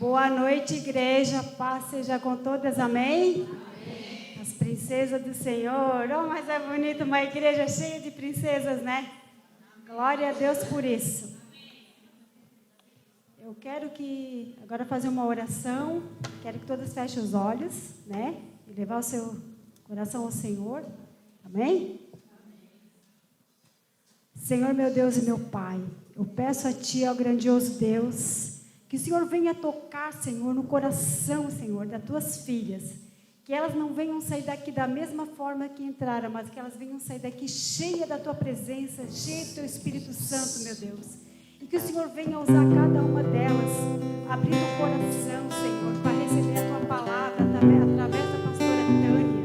Boa noite, igreja. Paz seja com todas, amém? Amém. As princesas do Senhor. Oh, mas é bonito uma igreja cheia de princesas, né? Glória a Deus por isso. Eu quero agora fazer uma oração. Quero que todas fechem os olhos, né? E levar o seu coração ao Senhor. Amém? Senhor, meu Deus e meu Pai, eu peço a Ti, ó grandioso Deus, que o Senhor venha tocar, Senhor, no coração, Senhor, das Tuas filhas. Que elas não venham sair daqui da mesma forma que entraram, mas que elas venham sair daqui cheia da Tua presença, cheia do Teu Espírito Santo, meu Deus. E que o Senhor venha usar cada uma delas, abrindo o coração, Senhor, para receber a Tua palavra através da pastora Tânia.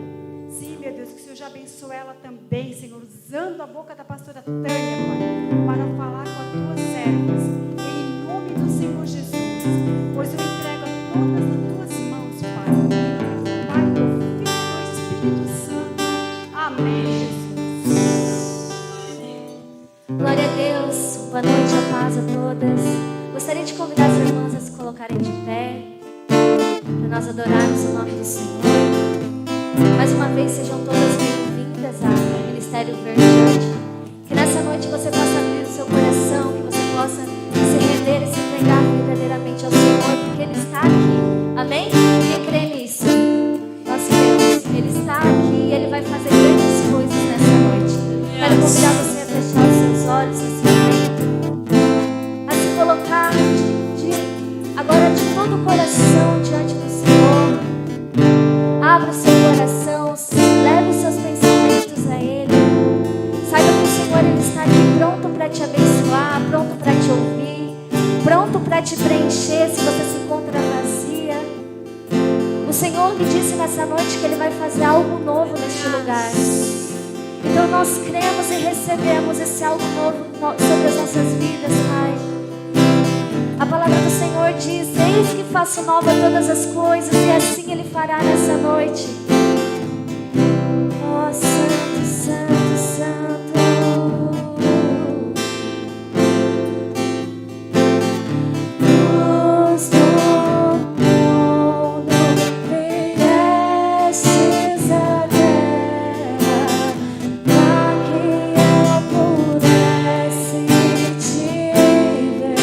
Sim, meu Deus, que o Senhor já abençoe ela também, Senhor, usando a boca da pastora Tânia, Pai, para falar com as Tuas servas. Em nome do Senhor Jesus, pois eu entrego a todas nas Tuas mãos, Pai. Do Pai, do Filho e do Espírito Santo. Amém, Jesus. Glória a Deus. Boa noite, a paz a todas. Gostaria de convidar as irmãs a se colocarem de pé, para nós adorarmos o nome do Senhor. Mais uma vez, sejam todas bem-vindas ao Ministério Verdade. Que nessa noite você possa abrir o seu coração, que você possa se render e se entregar verdadeiramente ao Senhor, porque Ele está aqui. Amém? Quem crê nisso? Nós cremos. Ele está aqui e Ele vai fazer grandes coisas nessa noite. Quero convidar você a fechar os seus olhos nesse momento, a se colocar agora de todo o coração diante do Senhor. Abra o seu coração, leve os seus pensamentos a Ele. Saiba que o Senhor Ele está aqui pronto para te abençoar, pronto para te ouvir, pronto para te preencher se você se encontra vazia. O Senhor me disse nessa noite que Ele vai fazer algo novo neste lugar. Então nós cremos e recebemos esse algo novo sobre as nossas vidas, Pai. A palavra do Senhor diz: eis que faço nova todas as coisas, e assim Ele fará nessa noite. Ó Santo, Santo, Santo. Luz do mundo, viestes à terra, para que eu pudesse te ver.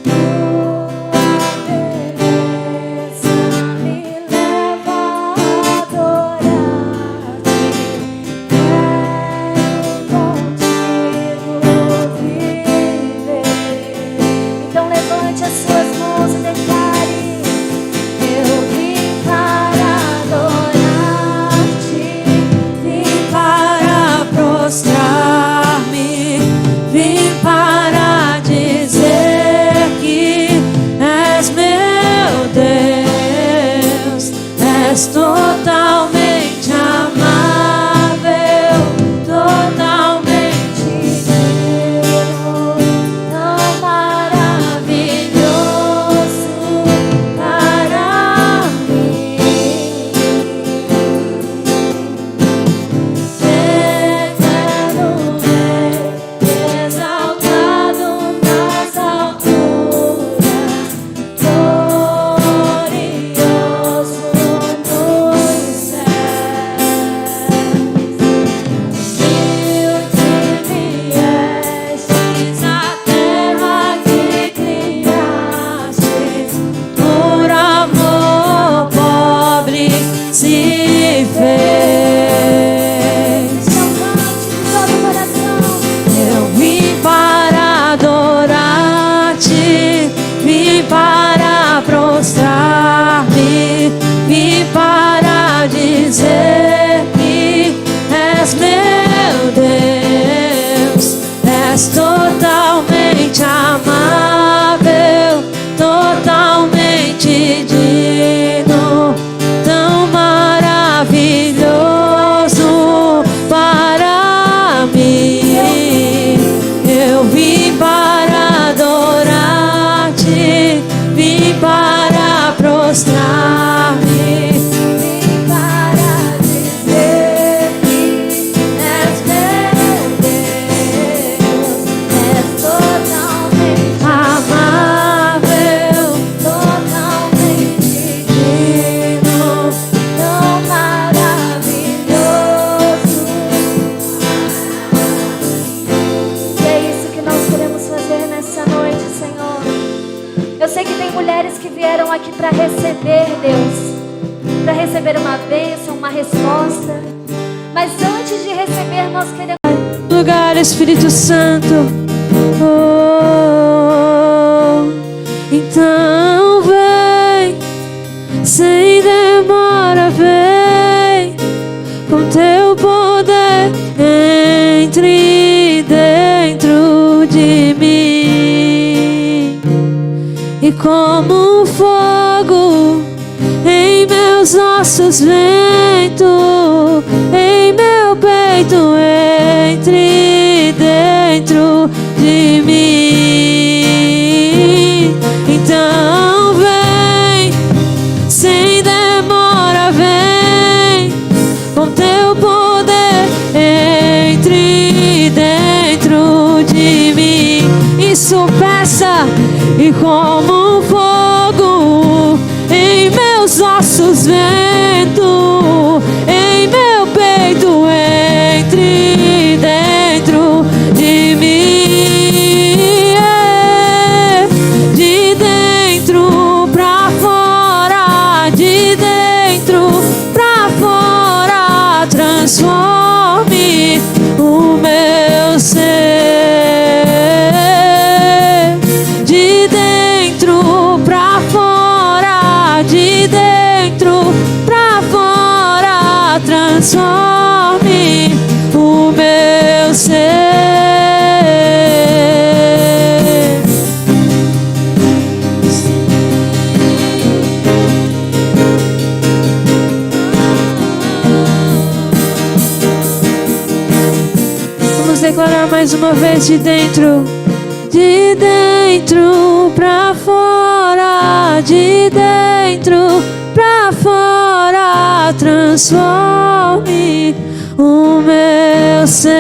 Tua beleza me leva a de receber, nós queremos. Lugar, Espírito Santo. Oh, então vem, sem demora, vem, com teu poder, entre dentro de mim, e como um fogo em meus ossos, vento em meu peito, entre dentro de mim. Então vem, sem demora, vem, com teu poder, entre dentro de mim. Isso, peça. E como um fogo em meus ossos, vento em meu peito, entre dentro de mim, de dentro pra fora, de dentro pra fora, transforme o meu ser, de dentro pra fora, de dentro pra fora, transforme o meu ser. Vamos declarar mais uma vez: de dentro pra fora, de dentro pra fora, transforme o meu ser,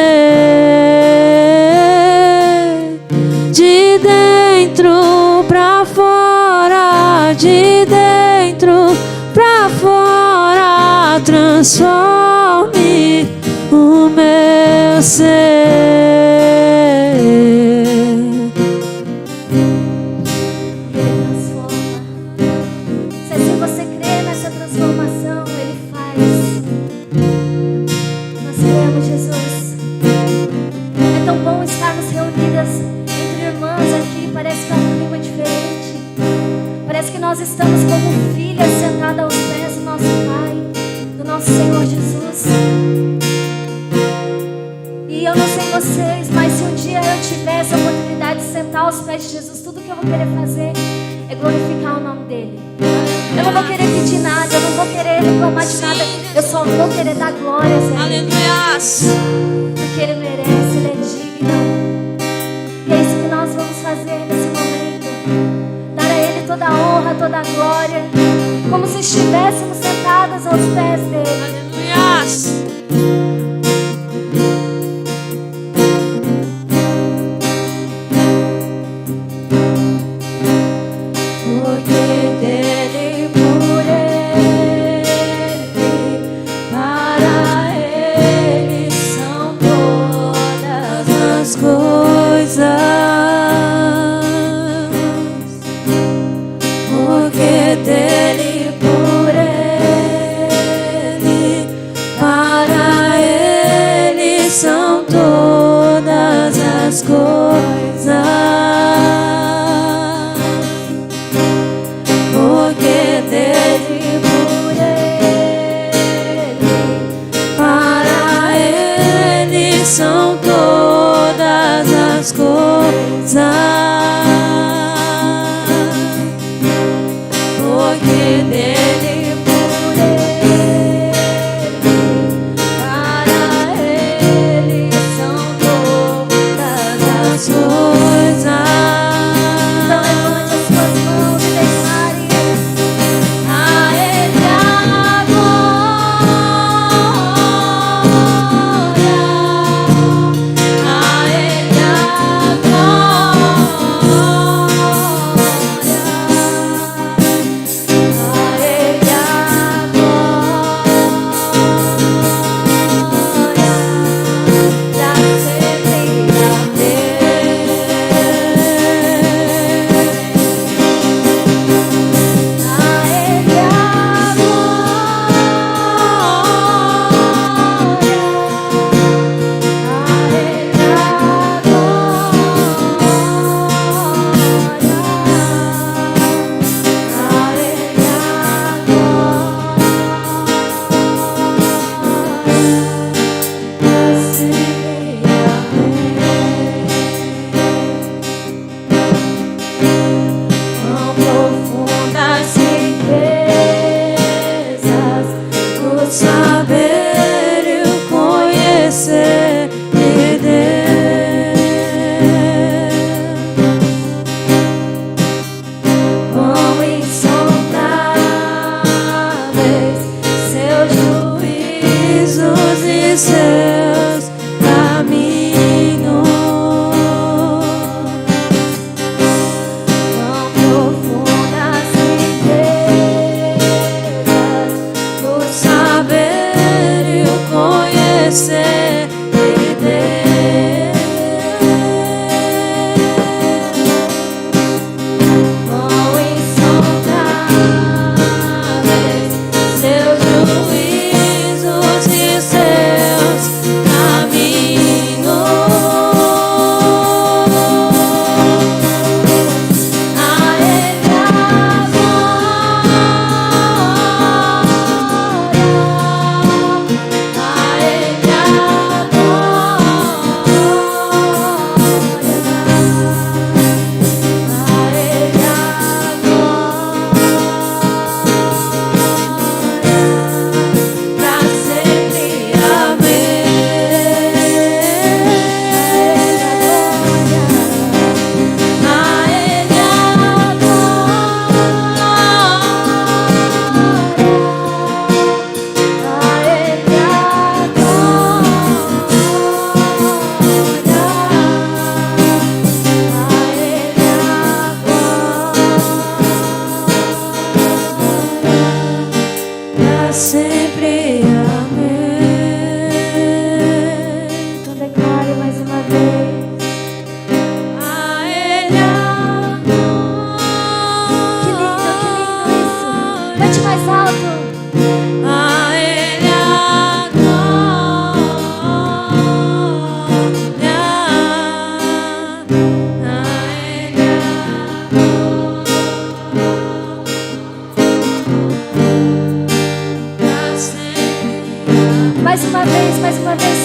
de dentro pra fora, de dentro pra fora, transforme o meu ser. Nós estamos como filhas sentadas aos pés do nosso Pai, do nosso Senhor Jesus. E eu não sei vocês, mas se um dia eu tivesse a oportunidade de sentar aos pés de Jesus, tudo que eu vou querer fazer é glorificar o nome dEle. Eu não vou querer pedir nada, eu não vou querer reclamar de nada, eu só vou querer dar glórias a Ele. Aleluias! Porque Ele merece, Ele é digno. E é isso que nós vamos fazer nesse momento. Toda a honra, toda a glória, como se estivéssemos sentadas aos pés dele. Aleluias! Porque dele, por ele, para ele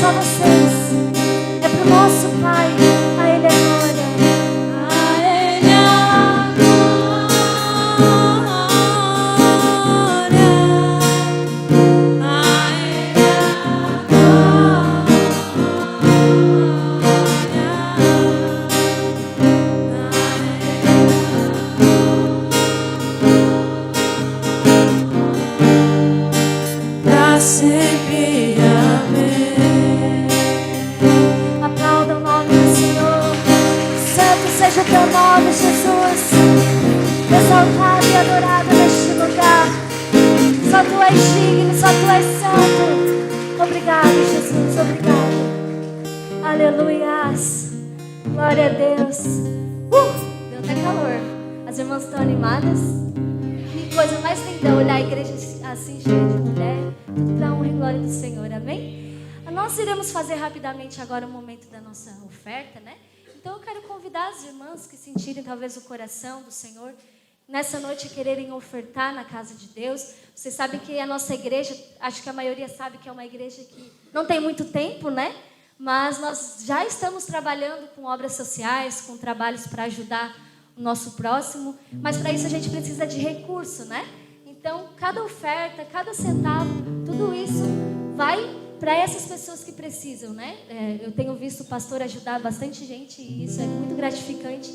só vocês. É pro nosso Pai, a Ele é glória. A Ele a glória. A Ele pra sempre, amém. Aplauda o nome do Senhor. Santo seja o teu nome, Jesus. Exaltado e adorado neste lugar. Só tu és digno, só tu és santo. Obrigado, Jesus, obrigado. Aleluias. Glória a Deus. Deu até calor. As irmãs estão animadas. Que coisa mais linda olhar a igreja assim, cheia de mulher. Tudo para a honra e glória do Senhor, amém? Nós iremos fazer rapidamente agora o momento da nossa oferta, né? Então eu quero convidar as irmãs que sentirem talvez o coração do Senhor nessa noite quererem ofertar na casa de Deus. Vocês sabem que a nossa igreja, acho que a maioria sabe que é uma igreja que não tem muito tempo, né? Mas nós já estamos trabalhando com obras sociais, com trabalhos para ajudar o nosso próximo. Mas para isso a gente precisa de recurso, né? Então, cada oferta, cada centavo, tudo isso vai para essas pessoas que precisam, né? Eu tenho visto o pastor ajudar bastante gente e isso é muito gratificante.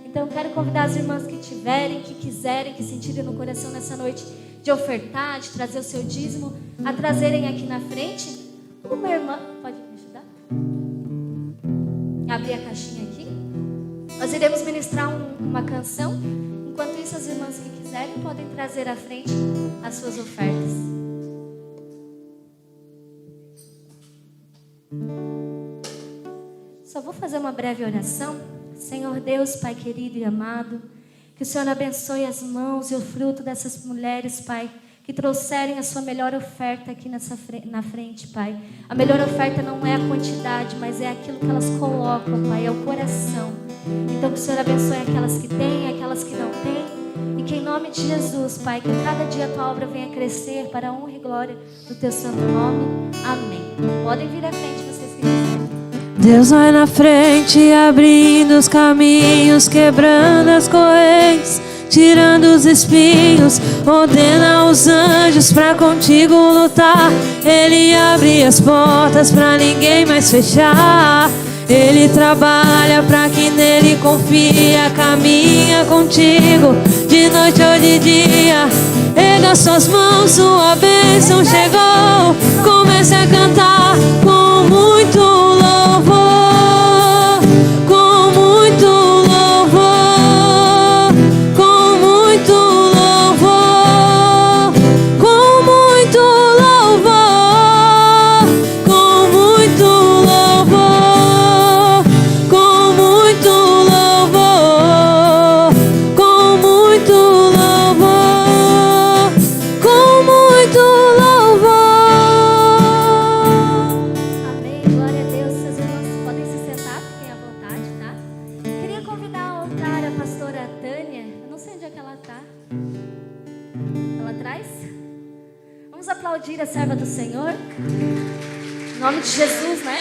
Então, eu quero convidar as irmãs que tiverem, que quiserem, que sentirem no coração nessa noite de ofertar, de trazer o seu dízimo, a trazerem aqui na frente. Uma irmã, pode me ajudar? Abrir a caixinha aqui. Nós iremos ministrar uma canção. Enquanto isso, as irmãs que quiserem podem trazer à frente as suas ofertas. Só vou fazer uma breve oração. Senhor Deus, Pai querido e amado, que o Senhor abençoe as mãos e o fruto dessas mulheres, Pai, que trouxerem a sua melhor oferta aqui na frente, Pai. A melhor oferta não é a quantidade, mas é aquilo que elas colocam, Pai, é o coração. Então que o Senhor abençoe aquelas que têm, aquelas que não têm, e que em nome de Jesus, Pai, que cada dia a tua obra venha crescer para a honra e glória do teu santo nome. Amém. Podem vir à frente, vocês que quiserem. Deus vai na frente, abrindo os caminhos, quebrando as correntes, tirando os espinhos, ordena os anjos pra contigo lutar. Ele abre as portas pra ninguém mais fechar. Ele trabalha pra quem nele confia, caminha contigo de noite ou de dia. Erga suas mãos, sua bênção chegou. Comece a cantar com muito louvor, com muito louvor, com muito louvor, com muito louvor, com muito louvor, com muito louvor, com muito louvor, com muito louvor. Amém, glória a Deus. Seus irmãos podem se sentar, fiquem à vontade, tá? Queria convidar ao altar a pastora Tânia. Eu não sei onde é que ela está. Ela atrás? Vamos aplaudir a serva do Senhor. Em nome de Jesus, né?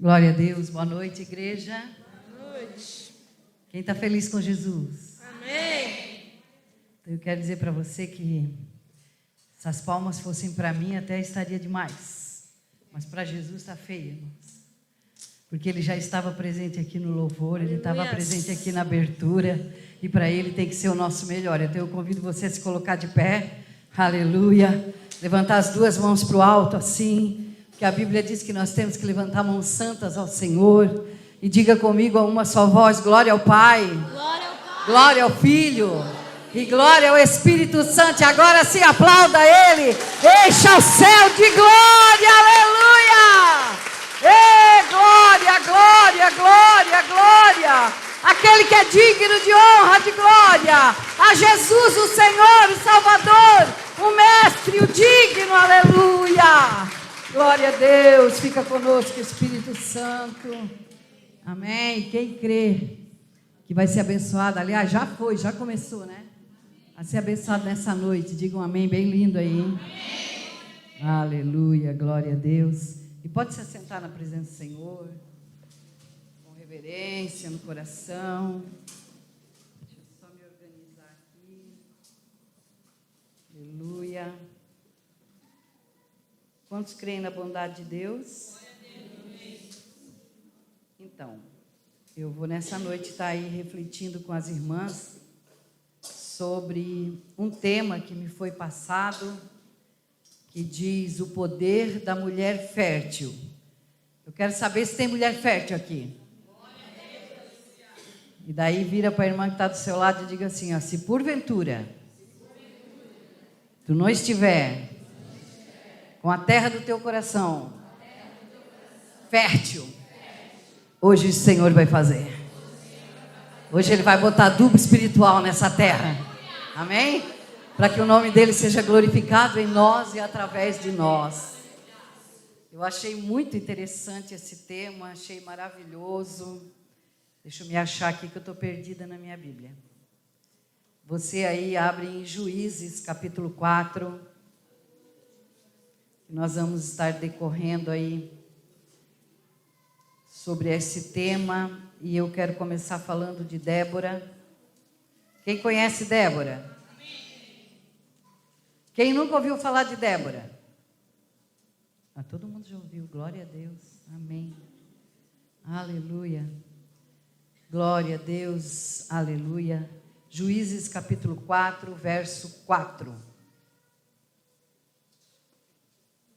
Glória a Deus, boa noite, igreja. Boa noite. Quem está feliz com Jesus? Amém. Então, eu quero dizer para você que se as palmas fossem para mim, até estaria demais. Mas para Jesus está feio, irmãos. Porque Ele já estava presente aqui no louvor, Ele estava presente aqui na abertura. E para Ele tem que ser o nosso melhor. Então eu convido você a se colocar de pé. Aleluia. Levantar as duas mãos para o alto assim. Que a Bíblia diz que nós temos que levantar mãos santas ao Senhor. E diga comigo a uma só voz: glória ao Pai, glória ao Filho e glória ao Espírito Santo. E agora sim, aplauda Ele, encha o céu de glória, aleluia. Ei, glória, glória, glória, glória. Aquele que é digno de honra, de glória, a Jesus, o Senhor, o Salvador, o Mestre, o digno, aleluia. Glória a Deus, fica conosco, Espírito Santo. Amém. Quem crê que vai ser abençoado, aliás, já foi, já começou, né? A ser abençoado nessa noite. Diga um amém bem lindo aí, hein? Amém. Aleluia, glória a Deus. E pode se assentar na presença do Senhor, com reverência no coração. Deixa eu só me organizar aqui. Aleluia. Quantos creem na bondade de Deus? Então, eu vou nessa noite estar aí refletindo com as irmãs sobre um tema que me foi passado, que diz o poder da mulher fértil. Eu quero saber se tem mulher fértil aqui. E daí vira para a irmã que está do seu lado e diga assim, ó, se porventura tu não estiver com a terra do teu coração fértil, hoje o Senhor vai fazer. Hoje Ele vai botar adubo espiritual nessa terra. Amém? Para que o nome dEle seja glorificado em nós e através de nós. Eu achei muito interessante esse tema, achei maravilhoso. Deixa eu me achar aqui que eu estou perdida na minha Bíblia. Você aí abre em Juízes, capítulo 4. Nós vamos estar decorrendo aí sobre esse tema. E eu quero começar falando de Débora. Quem conhece Débora? Quem nunca ouviu falar de Débora? Ah, todo mundo já ouviu, glória a Deus, amém. Aleluia, glória a Deus, aleluia. Juízes capítulo 4, verso 4.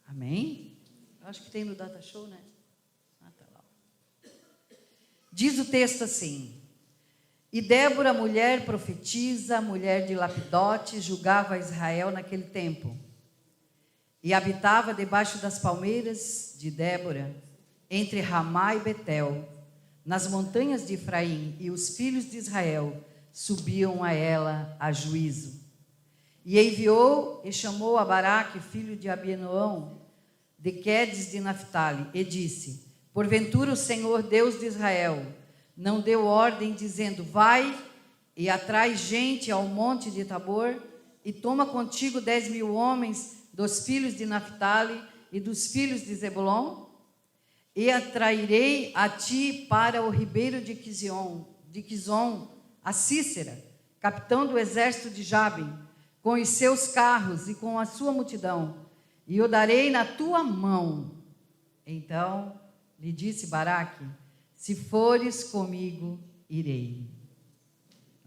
Amém? Acho que tem no Data Show, né? Ah, tá lá. Diz o texto assim: e Débora, mulher profetisa, mulher de Lapidote, julgava Israel naquele tempo. E habitava debaixo das palmeiras de Débora, entre Ramá e Betel, nas montanhas de Efraim, e os filhos de Israel subiam a ela a juízo. E enviou e chamou a Baraque, filho de Abienoão, de Quedes de Naphtali, e disse: porventura o Senhor Deus de Israel não deu ordem dizendo: vai e atrai gente ao monte de Tabor e toma contigo 10.000 homens dos filhos de Naphtali e dos filhos de Zebulon? E atrairei a ti para o ribeiro de Quizon, a Cícera, capitão do exército de Jabim, com os seus carros e com a sua multidão, e o darei na tua mão. Então lhe disse Baraque: se fores comigo, irei.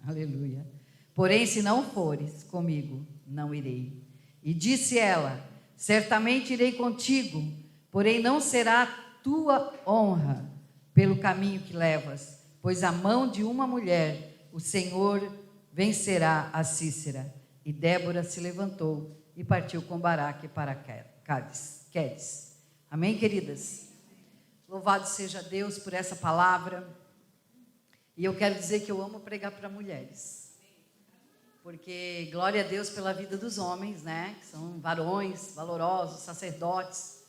Aleluia. Porém, se não fores comigo, não irei. E disse ela: certamente irei contigo, porém não será tua honra pelo caminho que levas, pois a mão de uma mulher o Senhor vencerá a Cícera. E Débora se levantou e partiu com Baraque para Quedes. Amém, queridas? Louvado seja Deus por essa palavra. E eu quero dizer que eu amo pregar para mulheres. Porque glória a Deus pela vida dos homens, né? Que são varões, valorosos, sacerdotes.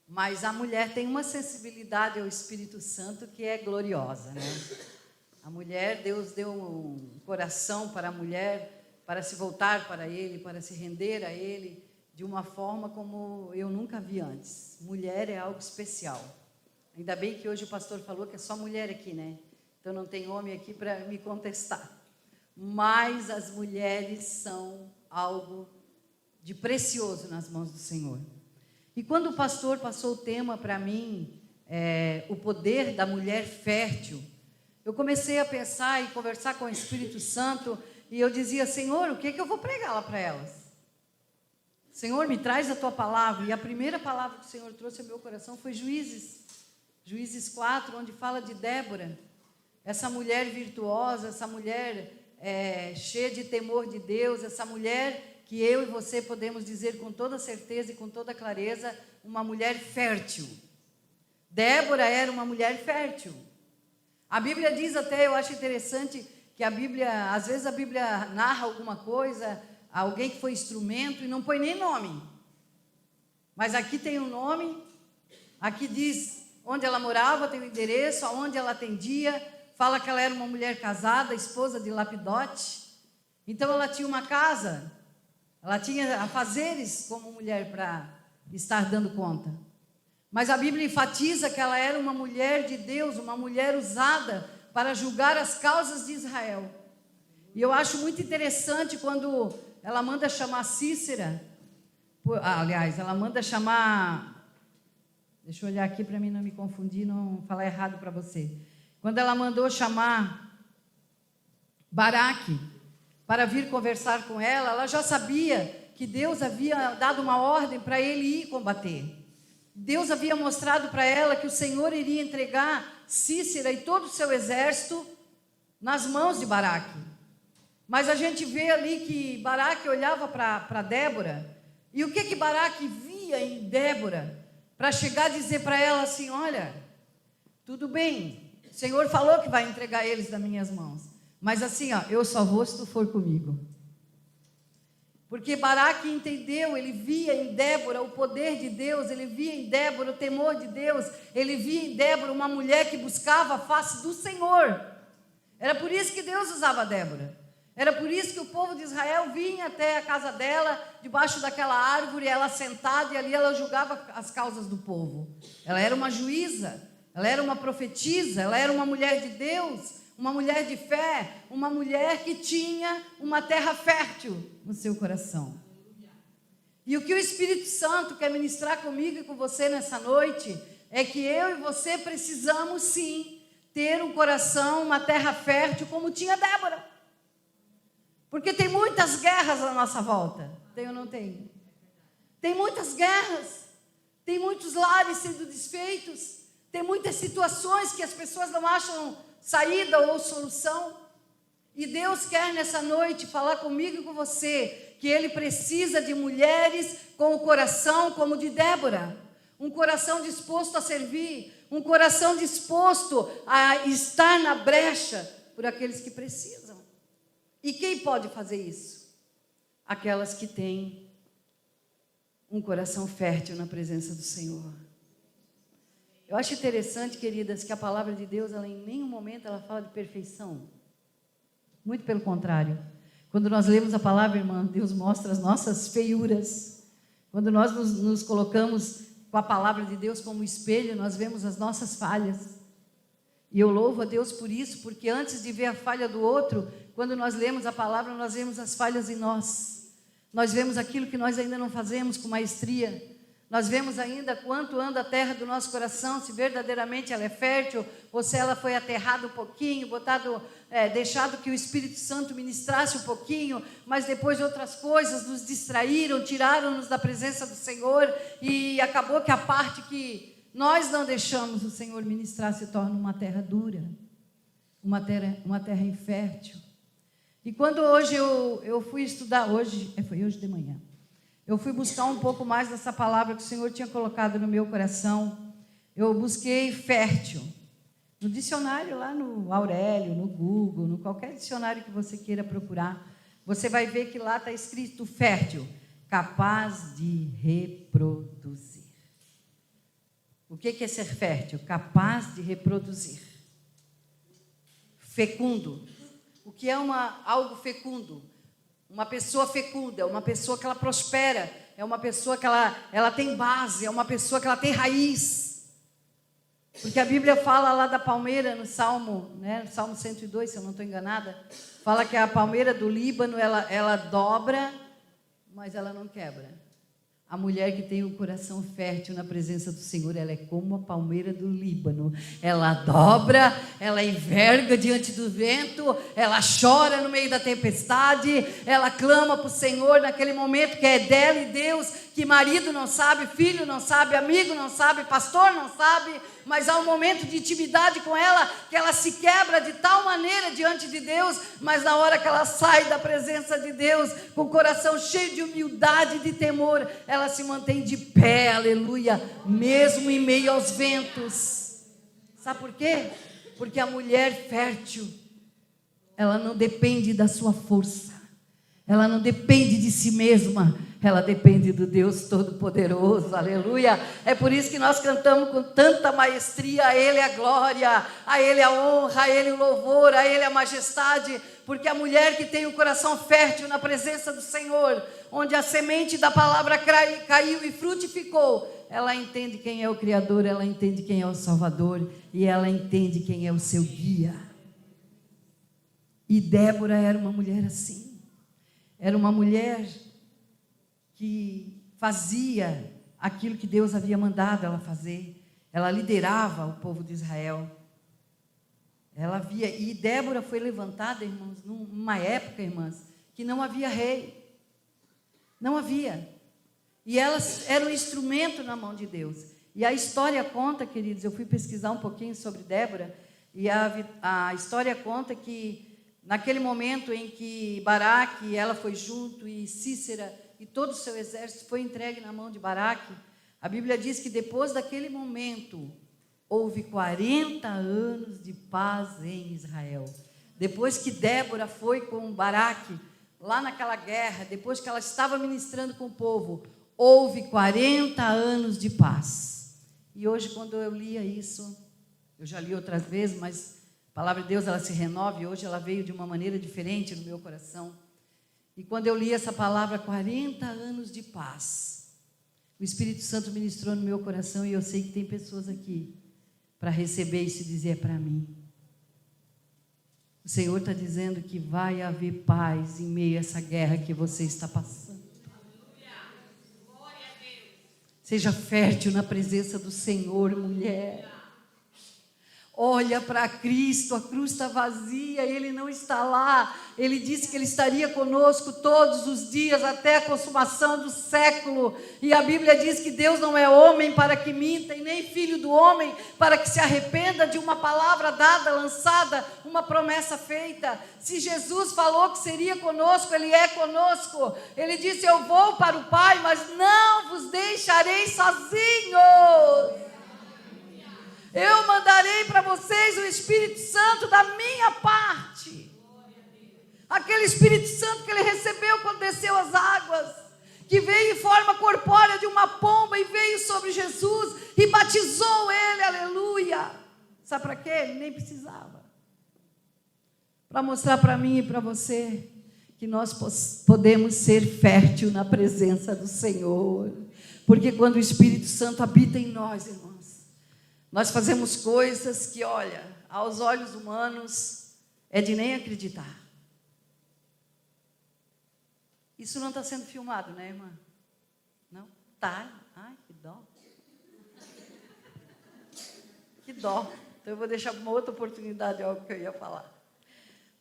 Mas a mulher tem uma sensibilidade ao Espírito Santo que é gloriosa, né? A mulher, Deus deu um coração para a mulher para se voltar para Ele, para se render a Ele de uma forma como eu nunca vi antes. Mulher é algo especial. Ainda bem que hoje o pastor falou que é só mulher aqui, né? Então não tem homem aqui para me contestar. Mas as mulheres são algo de precioso nas mãos do Senhor. E quando o pastor passou o tema para mim, o poder da mulher fértil, eu comecei a pensar e conversar com o Espírito Santo, e eu dizia: Senhor, o que é que eu vou pregar lá para elas? Senhor, me traz a tua palavra. E a primeira palavra que o Senhor trouxe ao meu coração foi Juízes 4, onde fala de Débora, essa mulher virtuosa, essa mulher cheia de temor de Deus, essa mulher que eu e você podemos dizer com toda certeza e com toda clareza, uma mulher fértil. Débora era uma mulher fértil. A Bíblia diz até, eu acho interessante, que a Bíblia, às vezes a Bíblia narra alguma coisa, alguém que foi instrumento e não põe nem nome. Mas aqui tem um nome, aqui diz onde ela morava, tem o endereço, aonde ela atendia, fala que ela era uma mulher casada, esposa de Lapidote. Então ela tinha uma casa, ela tinha afazeres como mulher para estar dando conta. Mas a Bíblia enfatiza que ela era uma mulher de Deus, uma mulher usada para julgar as causas de Israel. E eu acho muito interessante quando ela manda chamar Cícera, aliás, ela manda chamar, deixa eu olhar aqui para mim não me confundir, não falar errado para você. Quando ela mandou chamar Baraque para vir conversar com ela, ela já sabia que Deus havia dado uma ordem para ele ir combater. Deus havia mostrado para ela que o Senhor iria entregar Cícera e todo o seu exército nas mãos de Baraque. Mas a gente vê ali que Baraque olhava para Débora, e o que Baraque via em Débora, para chegar a dizer para ela assim, olha, tudo bem, o Senhor falou que vai entregar eles nas minhas mãos, mas assim, ó, eu só vou se tu for comigo. Porque Baraque entendeu, ele via em Débora o poder de Deus, ele via em Débora o temor de Deus, ele via em Débora uma mulher que buscava a face do Senhor. Era por isso que Deus usava Débora. Era por isso que o povo de Israel vinha até a casa dela, debaixo daquela árvore, ela sentada, e ali ela julgava as causas do povo. Ela era uma juíza, ela era uma profetisa, ela era uma mulher de Deus, uma mulher de fé, uma mulher que tinha uma terra fértil no seu coração. E o que o Espírito Santo quer ministrar comigo e com você nessa noite é que eu e você precisamos sim ter um coração, uma terra fértil como tinha Débora. Porque tem muitas guerras à nossa volta. Tem ou não tem? Tem muitas guerras, tem muitos lares sendo desfeitos, tem muitas situações que as pessoas não acham saída ou solução. E Deus quer nessa noite falar comigo e com você que Ele precisa de mulheres com o coração como de Débora, um coração disposto a servir, um coração disposto a estar na brecha por aqueles que precisam. E quem pode fazer isso? Aquelas que têm um coração fértil na presença do Senhor. Eu acho interessante, queridas, que a palavra de Deus, ela em nenhum momento ela fala de perfeição. Muito pelo contrário. Quando nós lemos a palavra, irmã, Deus mostra as nossas feiuras. Quando nós nos colocamos com a palavra de Deus como espelho, nós vemos as nossas falhas. E eu louvo a Deus por isso, porque antes de ver a falha do outro, quando nós lemos a palavra, nós vemos as falhas em nós. Nós vemos aquilo que nós ainda não fazemos com maestria. Nós vemos ainda quanto anda a terra do nosso coração, se verdadeiramente ela é fértil, ou se ela foi aterrada um pouquinho, deixado que o Espírito Santo ministrasse um pouquinho, mas depois outras coisas nos distraíram, tiraram-nos da presença do Senhor, e acabou que a parte que nós não deixamos o Senhor ministrar se torna uma terra dura, uma terra infértil. E quando hoje eu fui estudar, foi hoje de manhã, eu fui buscar um pouco mais dessa palavra que o Senhor tinha colocado no meu coração. Eu busquei fértil no dicionário lá no Aurélio, no Google, no qualquer dicionário que você queira procurar. Você vai ver que lá está escrito fértil, capaz de reproduzir. O que é ser fértil? Capaz de reproduzir. Fecundo. O que é algo fecundo? Uma pessoa fecunda, uma pessoa que ela prospera, é uma pessoa que ela tem base, é uma pessoa que ela tem raiz. Porque a Bíblia fala lá da palmeira no Salmo, no Salmo 102, se eu não estou enganada, fala que a palmeira do Líbano, ela dobra, mas ela não quebra. A mulher que tem o coração fértil na presença do Senhor, ela é como a palmeira do Líbano. Ela dobra, ela enverga diante do vento, ela chora no meio da tempestade, ela clama para o Senhor naquele momento que é dela e Deus, que marido não sabe, filho não sabe, amigo não sabe, pastor não sabe, mas há um momento de intimidade com ela, que ela se quebra de tal maneira diante de Deus, mas na hora que ela sai da presença de Deus, com o coração cheio de humildade e de temor, ela se mantém de pé, aleluia, mesmo em meio aos ventos. Sabe por quê? Porque a mulher fértil, ela não depende da sua força, ela não depende de si mesma, ela depende do Deus Todo-Poderoso, aleluia. É por isso que nós cantamos com tanta maestria: a Ele a glória, a Ele a honra, a Ele o louvor, a Ele a majestade, porque a mulher que tem o coração fértil na presença do Senhor, onde a semente da palavra caiu e frutificou, ela entende quem é o Criador, ela entende quem é o Salvador, e ela entende quem é o seu guia. E Débora era uma mulher assim, era uma mulher que fazia aquilo que Deus havia mandado ela fazer. Ela liderava o povo de Israel. Ela via, e Débora foi levantada, irmãos, numa época, irmãs, que não havia rei. Não havia. E elas eram um instrumento na mão de Deus. E a história conta, queridos, eu fui pesquisar um pouquinho sobre Débora, e a história conta que naquele momento em que Baraque, ela foi junto, e Cícera e todo o seu exército foi entregue na mão de Baraque, a Bíblia diz que depois daquele momento houve 40 anos de paz em Israel. Depois que Débora foi com Baraque lá naquela guerra, depois que ela estava ministrando com o povo, houve 40 anos de paz. E hoje, quando eu lia isso, eu já li outras vezes, mas a palavra de Deus, ela se renova, e hoje ela veio de uma maneira diferente no meu coração. E quando eu li essa palavra, 40 anos de paz, o Espírito Santo ministrou no meu coração, e eu sei que tem pessoas aqui para receber isso e dizer: é para mim. O Senhor está dizendo que vai haver paz em meio a essa guerra que você está passando. Seja fértil na presença do Senhor, mulher. Olha para Cristo, a cruz está vazia, Ele não está lá. Ele disse que Ele estaria conosco todos os dias, até a consumação do século. E a Bíblia diz que Deus não é homem para que minta, e nem filho do homem para que se arrependa de uma palavra dada, lançada, uma promessa feita. Se Jesus falou que seria conosco, Ele é conosco. Ele disse: eu vou para o Pai, mas não vos deixarei sozinhos. Eu mandarei para vocês o Espírito Santo da minha parte. Aquele Espírito Santo que ele recebeu quando desceu as águas, que veio em forma corpórea de uma pomba e veio sobre Jesus e batizou ele, aleluia. Sabe para quê? Ele nem precisava. Para mostrar para mim e para você que nós podemos ser fértil na presença do Senhor. Porque quando o Espírito Santo habita em nós, irmãos, nós fazemos coisas que, olha, aos olhos humanos, é de nem acreditar. Isso não está sendo filmado, né, irmã? Não? Tá. Ai, que dó. Que dó. Então eu vou deixar uma outra oportunidade algo que eu ia falar.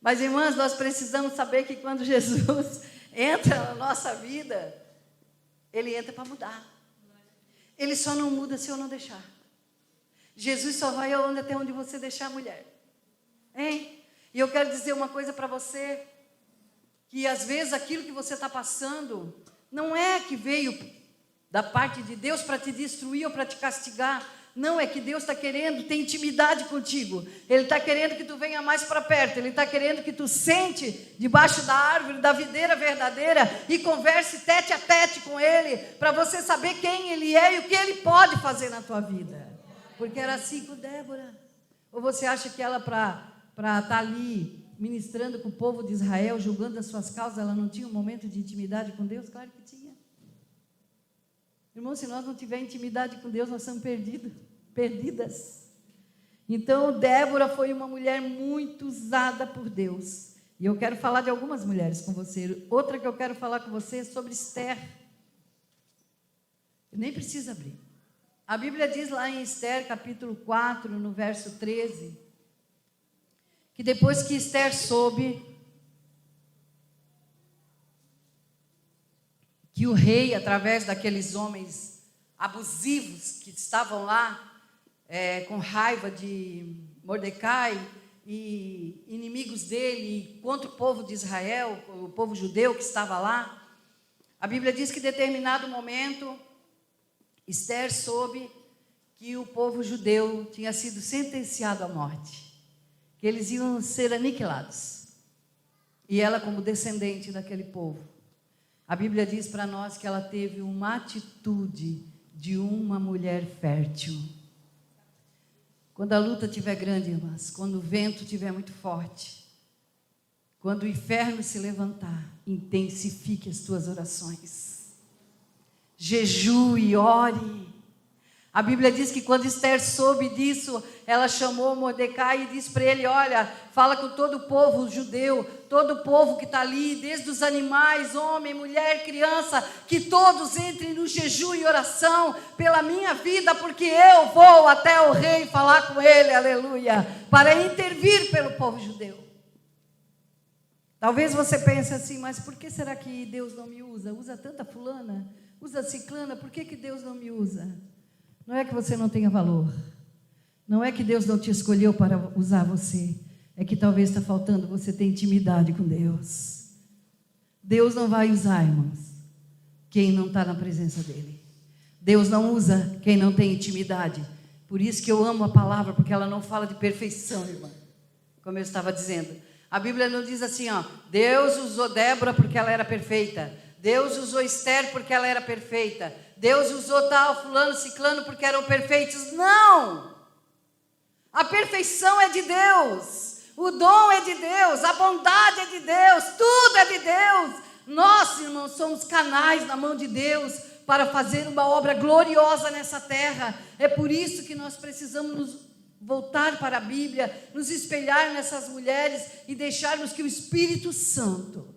Mas, irmãs, nós precisamos saber que quando Jesus entra na nossa vida, Ele entra para mudar. Ele só não muda se eu não deixar. Jesus só vai até onde você deixar a mulher. Hein? E eu quero dizer uma coisa para você, que às vezes aquilo que você está passando, não é que veio da parte de Deus para te destruir ou para te castigar. Não, é que Deus está querendo ter intimidade contigo. Ele está querendo que tu venha mais para perto. Ele está querendo que tu sente debaixo da árvore, da videira verdadeira, e converse tete a tete com Ele, para você saber quem Ele é e o que Ele pode fazer na tua vida. Porque era assim com Débora. Ou você acha que ela, para estar ali ministrando com o povo de Israel, julgando as suas causas, ela não tinha um momento de intimidade com Deus? Claro que tinha. Irmão, se nós não tivermos intimidade com Deus, nós somos perdidas. Então, Débora foi uma mulher muito usada por Deus. E eu quero falar de algumas mulheres com você. Outra que eu quero falar com você é sobre Esther. Eu nem preciso abrir. A Bíblia diz lá em Esther, capítulo 4, no verso 13, que depois que Esther soube que o rei, através daqueles homens abusivos que estavam lá, com raiva de Mordecai e inimigos dele, contra o povo de Israel, o povo judeu que estava lá, a Bíblia diz que em determinado momento, Esther soube que o povo judeu tinha sido sentenciado à morte, que eles iam ser aniquilados. E ela, como descendente daquele povo, A Bíblia diz para nós que ela teve uma atitude de uma mulher fértil. Quando a luta estiver grande, irmãs, quando o vento estiver muito forte, quando o inferno se levantar, intensifique as tuas orações. Jejue e ore. A Bíblia diz que quando Esther soube disso, ela chamou Mordecai e disse para ele: olha, fala com todo o povo judeu, todo o povo que está ali, desde os animais, homem, mulher, criança, que todos entrem no jejum e oração pela minha vida, porque eu vou até o rei falar com ele, aleluia, para intervir pelo povo judeu. Talvez você pense assim: mas por que será que Deus não me usa? Usa tanta fulana, usa ciclana, por que Deus não me usa? Não é que você não tenha valor, não é que Deus não te escolheu para usar você, é que talvez está faltando você ter intimidade com Deus. Deus não vai usar, irmãos, quem não está na presença dEle. Deus não usa quem não tem intimidade. Por isso que eu amo a palavra, porque ela não fala de perfeição, irmã. Como eu estava dizendo, a Bíblia não diz assim, ó, Deus usou Débora porque ela era perfeita, Deus usou Esther porque ela era perfeita, Deus usou tal, fulano, ciclano porque eram perfeitos. Não! A perfeição é de Deus, o dom é de Deus, a bondade é de Deus, tudo é de Deus. Nós, irmãos, somos canais na mão de Deus para fazer uma obra gloriosa nessa terra. É por isso que nós precisamos nos voltar para a Bíblia, nos espelhar nessas mulheres e deixarmos que o Espírito Santo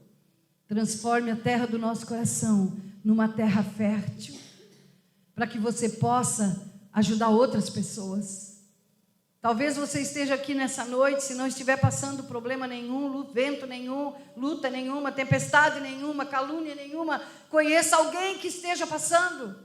transforme a terra do nosso coração numa terra fértil, para que você possa ajudar outras pessoas. Talvez você esteja aqui nessa noite, se não estiver passando problema nenhum, vento nenhum, luta nenhuma, tempestade nenhuma, calúnia nenhuma, conheça alguém que esteja passando.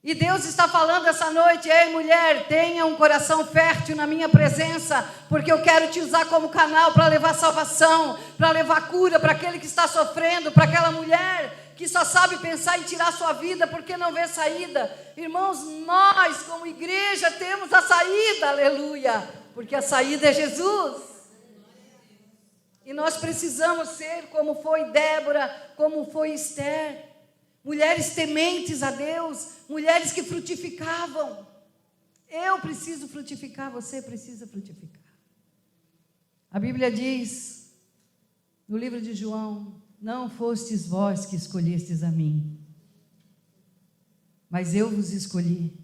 E Deus está falando essa noite: ei, mulher, tenha um coração fértil na minha presença, porque eu quero te usar como canal para levar salvação, para levar cura para aquele que está sofrendo, para aquela mulher que só sabe pensar em tirar sua vida porque não vê saída. Irmãos, nós como igreja temos a saída, aleluia, porque a saída é Jesus. E nós precisamos ser como foi Débora, como foi Esther, mulheres tementes a Deus, mulheres que frutificavam. Eu preciso frutificar, você precisa frutificar. A Bíblia diz, no livro de João: não fostes vós que escolhestes a mim, mas eu vos escolhi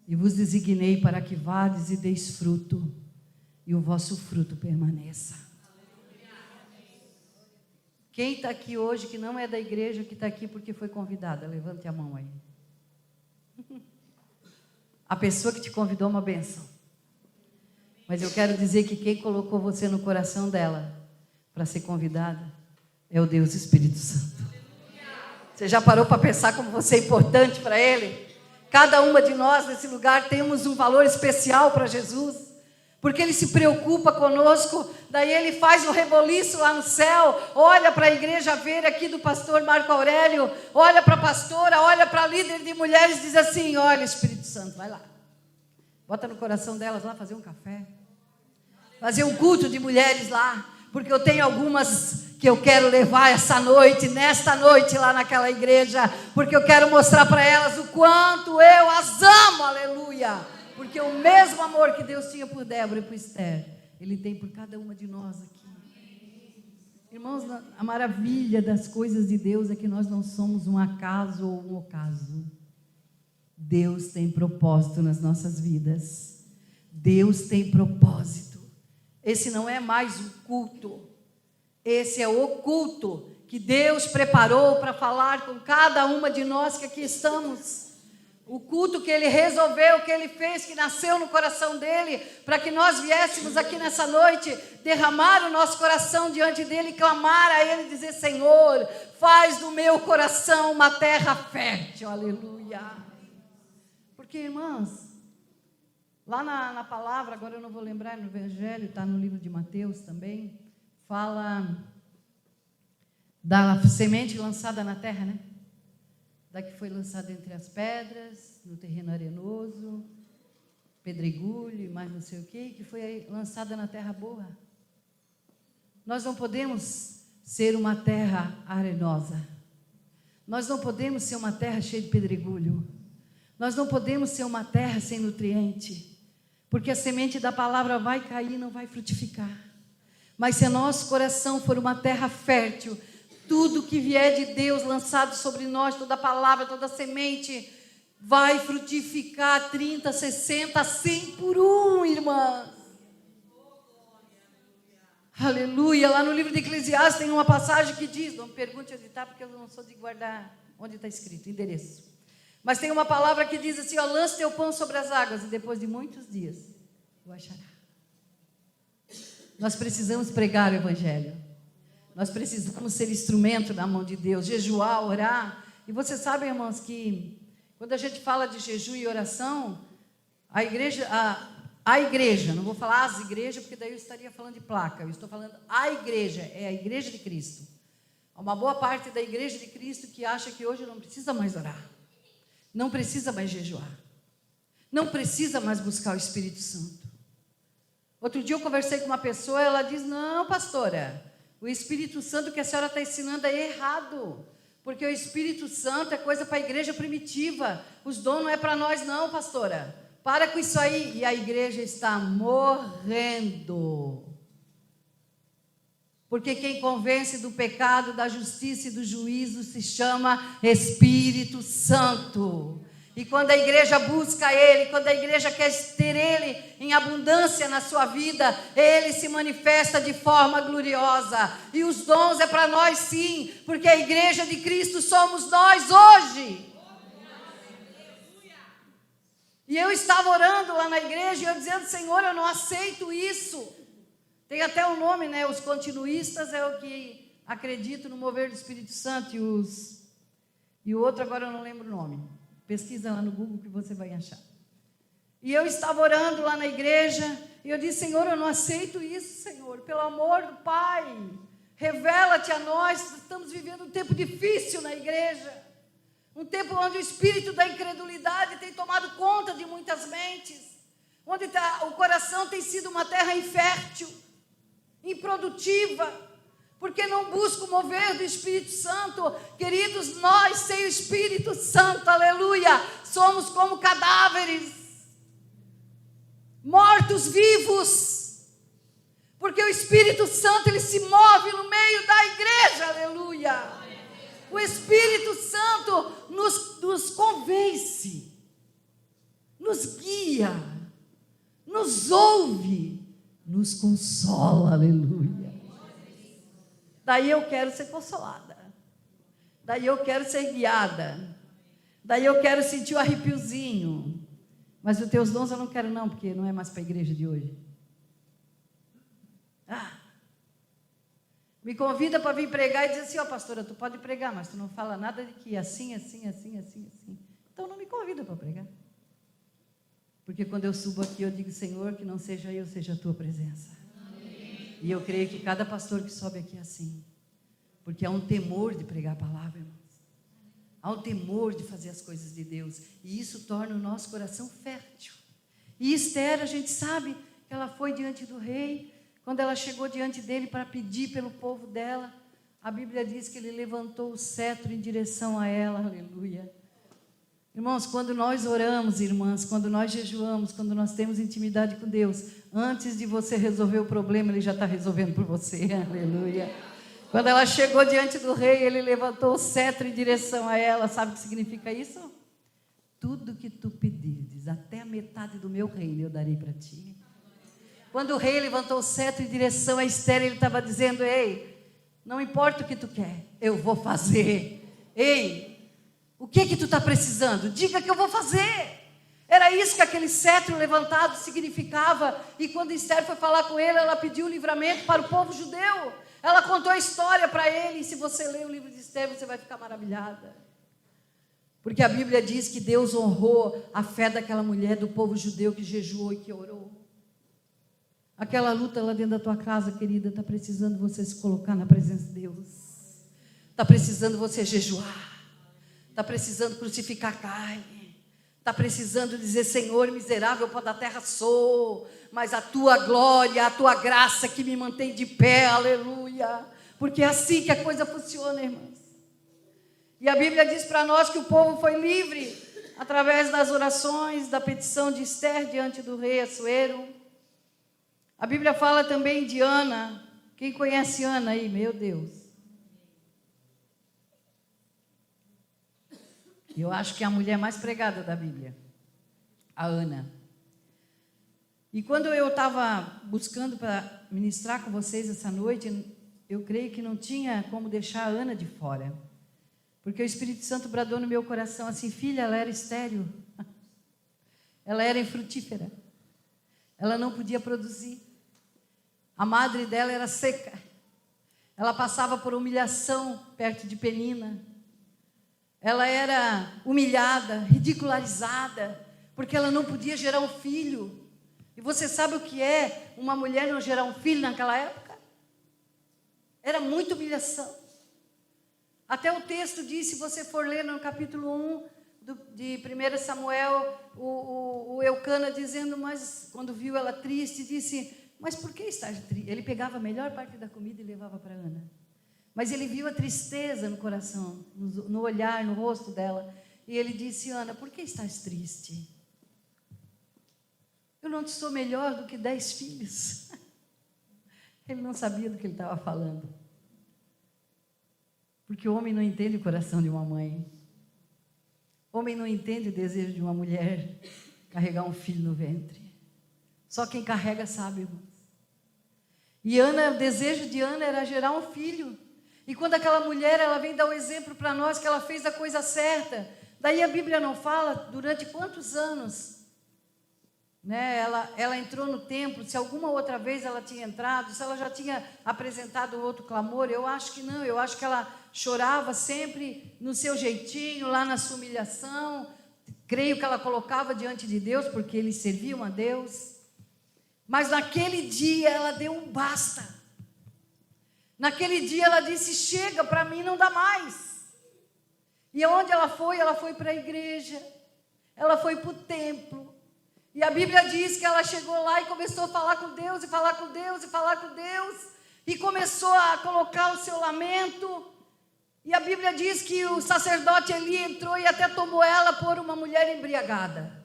e vos designei para que vades e deis fruto, e o vosso fruto permaneça. Quem está aqui hoje que não é da igreja, que está aqui porque foi convidada, levante a mão aí. A pessoa que te convidou é uma bênção. Mas eu quero dizer que quem colocou você no coração dela para ser convidada é o Deus Espírito Santo. Você já parou para pensar como você é importante para Ele? Cada uma de nós nesse lugar temos um valor especial para Jesus, porque Ele se preocupa conosco. Daí Ele faz o reboliço lá no céu, olha para a igreja ver aqui do pastor Marco Aurélio, olha para a pastora, olha para a líder de mulheres, diz assim: olha, Espírito Santo, vai lá, bota no coração delas lá fazer um café, fazer um culto de mulheres lá, porque eu tenho algumas que eu quero levar essa noite, nesta noite lá naquela igreja, porque eu quero mostrar para elas o quanto eu as amo, aleluia, porque o mesmo amor que Deus tinha por Débora e por Esther, Ele tem por cada uma de nós aqui. Irmãos, a maravilha das coisas de Deus é que nós não somos um acaso ou um ocaso. Deus tem propósito nas nossas vidas. Deus tem propósito. Esse não é mais um culto. Esse é o culto que Deus preparou para falar com cada uma de nós que aqui estamos. O culto que Ele resolveu, que Ele fez, que nasceu no coração dEle, para que nós viéssemos aqui nessa noite, derramar o nosso coração diante dEle, clamar a Ele, dizer: Senhor, faz do meu coração uma terra fértil, aleluia. Porque, irmãs, lá na palavra, agora eu não vou lembrar, no Evangelho, está no livro de Mateus também, fala da semente lançada na terra, né? Da que foi lançada entre as pedras, no terreno arenoso, pedregulho e mais não sei o que foi lançada na terra boa. Nós não podemos ser uma terra arenosa. Nós não podemos ser uma terra cheia de pedregulho. Nós não podemos ser uma terra sem nutriente, porque a semente da palavra vai cair e não vai frutificar. Mas se nosso coração for uma terra fértil, tudo que vier de Deus lançado sobre nós, toda palavra, toda semente, vai frutificar 30, 60, 100 por um, irmãs. Aleluia. Lá no livro de Eclesiastes tem uma passagem que diz, não me pergunte onde está, porque eu não sou de guardar onde está escrito, endereço. Mas tem uma palavra que diz assim, ó, lança teu pão sobre as águas e depois de muitos dias o achará. Nós precisamos pregar o evangelho. Nós precisamos ser instrumento na mão de Deus, jejuar, orar. E vocês sabem, irmãos, que quando a gente fala de jejum e oração, a igreja, não vou falar as igrejas, porque daí eu estaria falando de placa. Eu estou falando a igreja, é a igreja de Cristo. Há uma boa parte da igreja de Cristo que acha que hoje não precisa mais orar. Não precisa mais jejuar. Não precisa mais buscar o Espírito Santo. Outro dia eu conversei com uma pessoa, ela diz, não, pastora, o Espírito Santo que a senhora está ensinando é errado, porque o Espírito Santo é coisa para a igreja primitiva, os dons não é para nós não, pastora, para com isso aí. E a igreja está morrendo, porque quem convence do pecado, da justiça e do juízo se chama Espírito Santo. E quando a igreja busca Ele, quando a igreja quer ter Ele em abundância na sua vida, Ele se manifesta de forma gloriosa. E os dons é para nós sim, porque a igreja de Cristo somos nós hoje. E eu estava orando lá na igreja e eu dizendo, Senhor, eu não aceito isso. Tem até um nome, né? Os continuistas é o que acreditam no mover do Espírito Santo e o outro agora eu não lembro o nome. Pesquisa lá no Google que você vai achar. E eu estava orando lá na igreja, e eu disse, Senhor, eu não aceito isso, Senhor, pelo amor do Pai, revela-te a nós, estamos vivendo um tempo difícil na igreja, um tempo onde o espírito da incredulidade tem tomado conta de muitas mentes, onde o coração tem sido uma terra infértil, improdutiva, porque não busca o mover do Espírito Santo. Queridos, nós sem o Espírito Santo, aleluia, somos como cadáveres, mortos vivos, porque o Espírito Santo, ele se move no meio da igreja, aleluia. O Espírito Santo nos convence, nos guia, nos ouve, nos consola, aleluia. Daí eu quero ser consolada. Daí eu quero ser guiada. Daí eu quero sentir o arrepiozinho. Mas os teus dons eu não quero não, porque não é mais para a igreja de hoje. Me convida para vir pregar e dizer assim, ó, pastora, tu pode pregar, mas tu não fala nada de que assim. Então não me convida para pregar. Porque quando eu subo aqui eu digo, Senhor, que não seja eu, seja a tua presença. E eu creio que cada pastor que sobe aqui é assim. Porque há um temor de pregar a palavra, irmãos. Há um temor de fazer as coisas de Deus. E isso torna o nosso coração fértil. E Esther, a gente sabe que ela foi diante do rei. Quando ela chegou diante dele para pedir pelo povo dela, a Bíblia diz que ele levantou o cetro em direção a ela. Aleluia. Irmãos, quando nós oramos, irmãs, quando nós jejuamos, quando nós temos intimidade com Deus, antes de você resolver o problema, Ele já está resolvendo por você, aleluia. Quando ela chegou diante do rei, ele levantou o cetro em direção a ela, sabe o que significa isso? Tudo que tu pedires, até a metade do meu reino eu darei para ti. Quando o rei levantou o cetro em direção a Esther, ele estava dizendo, ei, não importa o que tu quer, eu vou fazer. Ei, o que tu está precisando? Diga que eu vou fazer. Era isso que aquele cetro levantado significava. E quando Esther foi falar com ele, ela pediu livramento para o povo judeu. Ela contou a história para ele. E se você ler o livro de Esther, você vai ficar maravilhada. Porque a Bíblia diz que Deus honrou a fé daquela mulher, do povo judeu que jejuou e que orou. Aquela luta lá dentro da tua casa, querida, está precisando você se colocar na presença de Deus. Está precisando você jejuar. Está precisando crucificar a carne. Está precisando dizer, Senhor, miserável pó da terra sou, mas a tua glória, a tua graça que me mantém de pé, aleluia. Porque é assim que a coisa funciona, irmãs. E a Bíblia diz para nós que o povo foi livre através das orações, da petição de Esther diante do rei Assuero. A Bíblia fala também de Ana. Quem conhece Ana aí? Meu Deus. Eu acho que é a mulher mais pregada da Bíblia, a Ana. E quando eu estava buscando para ministrar com vocês essa noite, eu creio que não tinha como deixar a Ana de fora. Porque o Espírito Santo bradou no meu coração assim: filha, ela era estéril. Ela era infrutífera. Ela não podia produzir. A madre dela era seca. Ela passava por humilhação perto de Penina. Ela era humilhada, ridicularizada, porque ela não podia gerar um filho. E você sabe o que é uma mulher não gerar um filho naquela época? Era muita humilhação. Até o texto diz, se você for ler no capítulo 1 de 1 Samuel, o Eucana dizendo, mas quando viu ela triste, disse, mas por que estás triste? Ele pegava a melhor parte da comida e levava para Ana. Mas ele viu a tristeza no coração, no olhar, no rosto dela. E ele disse, Ana, por que estás triste? Eu não te sou melhor do que 10 filhos. Ele não sabia do que ele estava falando. Porque o homem não entende o coração de uma mãe. O homem não entende o desejo de uma mulher carregar um filho no ventre. Só quem carrega sabe, irmãos. E Ana, o desejo de Ana era gerar um filho. E quando aquela mulher, ela vem dar o exemplo para nós que ela fez a coisa certa. Daí a Bíblia não fala durante quantos anos, né? Ela entrou no templo, se alguma outra vez ela tinha entrado, se ela já tinha apresentado outro clamor, eu acho que não, eu acho que ela chorava sempre no seu jeitinho, lá na sua humilhação. Creio que ela colocava diante de Deus, porque eles serviam a Deus. Mas naquele dia ela deu um basta. Naquele dia ela disse, chega, para mim não dá mais. E onde ela foi para a igreja, ela foi para o templo. E a Bíblia diz que ela chegou lá e começou a falar com Deus, e falar com Deus, e falar com Deus, e começou a colocar o seu lamento. E a Bíblia diz que o sacerdote Eli entrou e até tomou ela por uma mulher embriagada.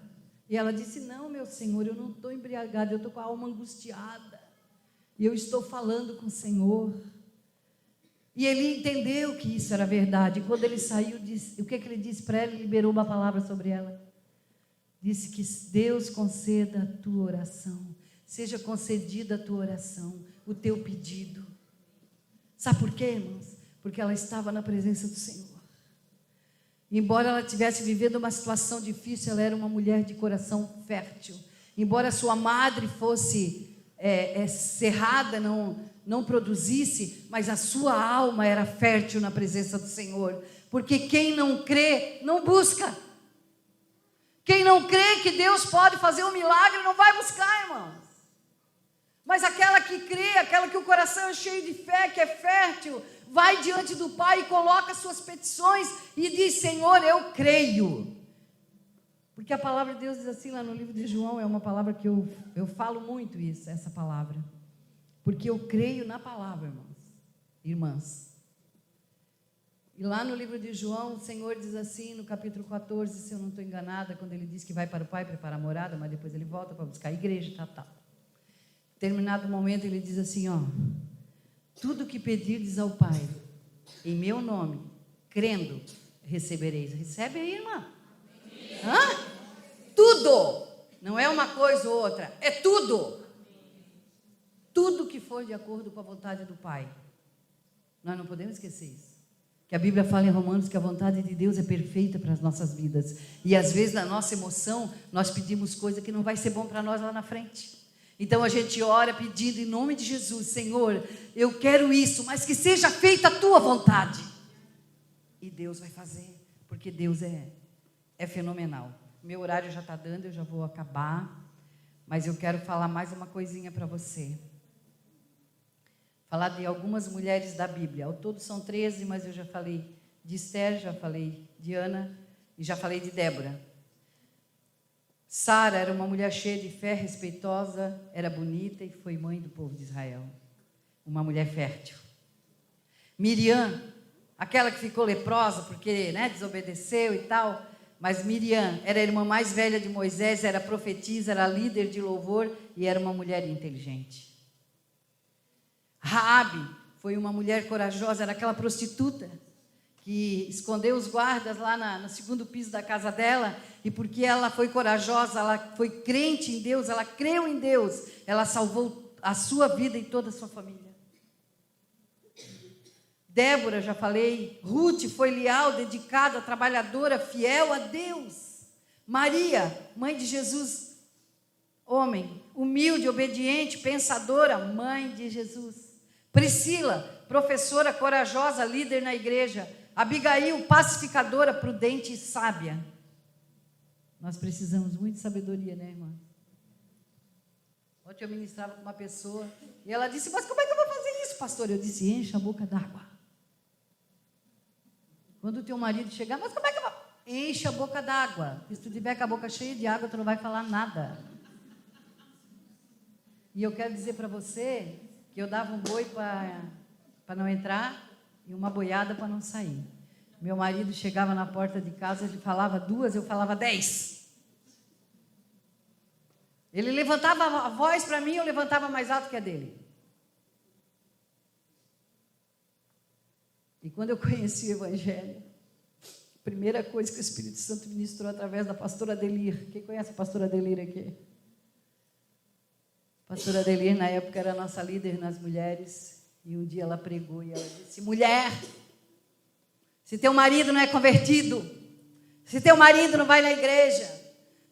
E ela disse, não, meu Senhor, eu não estou embriagada, eu estou com a alma angustiada. E eu estou falando com o Senhor. E ele entendeu que isso era verdade. Quando ele saiu, disse, o que ele disse para ela? Ele liberou uma palavra sobre ela. Disse que Deus conceda a tua oração. Seja concedida a tua oração, o teu pedido. Sabe por quê, irmãos? Porque ela estava na presença do Senhor. Embora ela tivesse vivendo uma situação difícil, ela era uma mulher de coração fértil. Embora sua madre fosse cerrada, não produzisse, mas a sua alma era fértil na presença do Senhor. Porque quem não crê, não busca. Quem não crê que Deus pode fazer um milagre, não vai buscar, irmãos. Mas aquela que crê, aquela que o coração é cheio de fé, que é fértil, vai diante do Pai e coloca suas petições e diz, Senhor, eu creio. Porque a palavra de Deus diz assim, lá no livro de João, é uma palavra que eu falo muito isso, essa palavra. Porque eu creio na palavra, irmãos, irmãs. E lá no livro de João, o Senhor diz assim, no capítulo 14, se eu não estou enganada, quando ele diz que vai para o Pai preparar a morada, mas depois ele volta para buscar a igreja, tal. Determinado momento ele diz assim, tudo que pedirdes ao Pai, em meu nome, crendo, recebereis. Recebe aí, irmã? Tudo. Não é uma coisa ou outra, é tudo. Tudo que for de acordo com a vontade do Pai. Nós não podemos esquecer isso. Que a Bíblia fala em Romanos que a vontade de Deus é perfeita para as nossas vidas. E às vezes na nossa emoção, nós pedimos coisa que não vai ser bom para nós lá na frente. Então a gente ora pedindo em nome de Jesus, Senhor, eu quero isso, mas que seja feita a tua vontade. E Deus vai fazer, porque Deus é fenomenal. Meu horário já está dando, eu já vou acabar, mas eu quero falar mais uma coisinha para você. Falar de algumas mulheres da Bíblia. Ao todo são 13, mas eu já falei de Esther, já falei de Ana e já falei de Débora. Sara era uma mulher cheia de fé, respeitosa, era bonita e foi mãe do povo de Israel. Uma mulher fértil. Miriam, aquela que ficou leprosa porque, né, desobedeceu e tal. Mas Miriam era a irmã mais velha de Moisés, era profetisa, era líder de louvor e era uma mulher inteligente. Raabe foi uma mulher corajosa, era aquela prostituta que escondeu os guardas lá no segundo piso da casa dela, e porque ela foi corajosa, ela foi crente em Deus, ela creu em Deus, ela salvou a sua vida e toda a sua família. Débora, já falei. Ruth foi leal, dedicada, trabalhadora, fiel a Deus. Maria, mãe de Jesus, homem, humilde, obediente, pensadora, mãe de Jesus. Priscila, professora corajosa, líder na igreja. Abigail, pacificadora, prudente e sábia. Nós precisamos muito de sabedoria, né, irmã? Ontem eu ministrava com uma pessoa e ela disse: mas como é que eu vou fazer isso, pastor? Eu disse: encha a boca d'água. Quando o teu marido chegar: mas como é que eu vou? Enche a boca d'água. Se tu tiver com a boca cheia de água, tu não vai falar nada. E eu quero dizer para você que eu dava um boi para não entrar e uma boiada para não sair. Meu marido chegava na porta de casa, ele falava 2, eu falava 10. Ele levantava a voz para mim, eu levantava mais alto que a dele. E quando eu conheci o Evangelho, a primeira coisa que o Espírito Santo ministrou através da pastora Adelir. Quem conhece a pastora Adelir aqui? A pastora Adelir, na época, era a nossa líder nas mulheres. E um dia ela pregou e ela disse: mulher, se teu marido não é convertido, se teu marido não vai na igreja,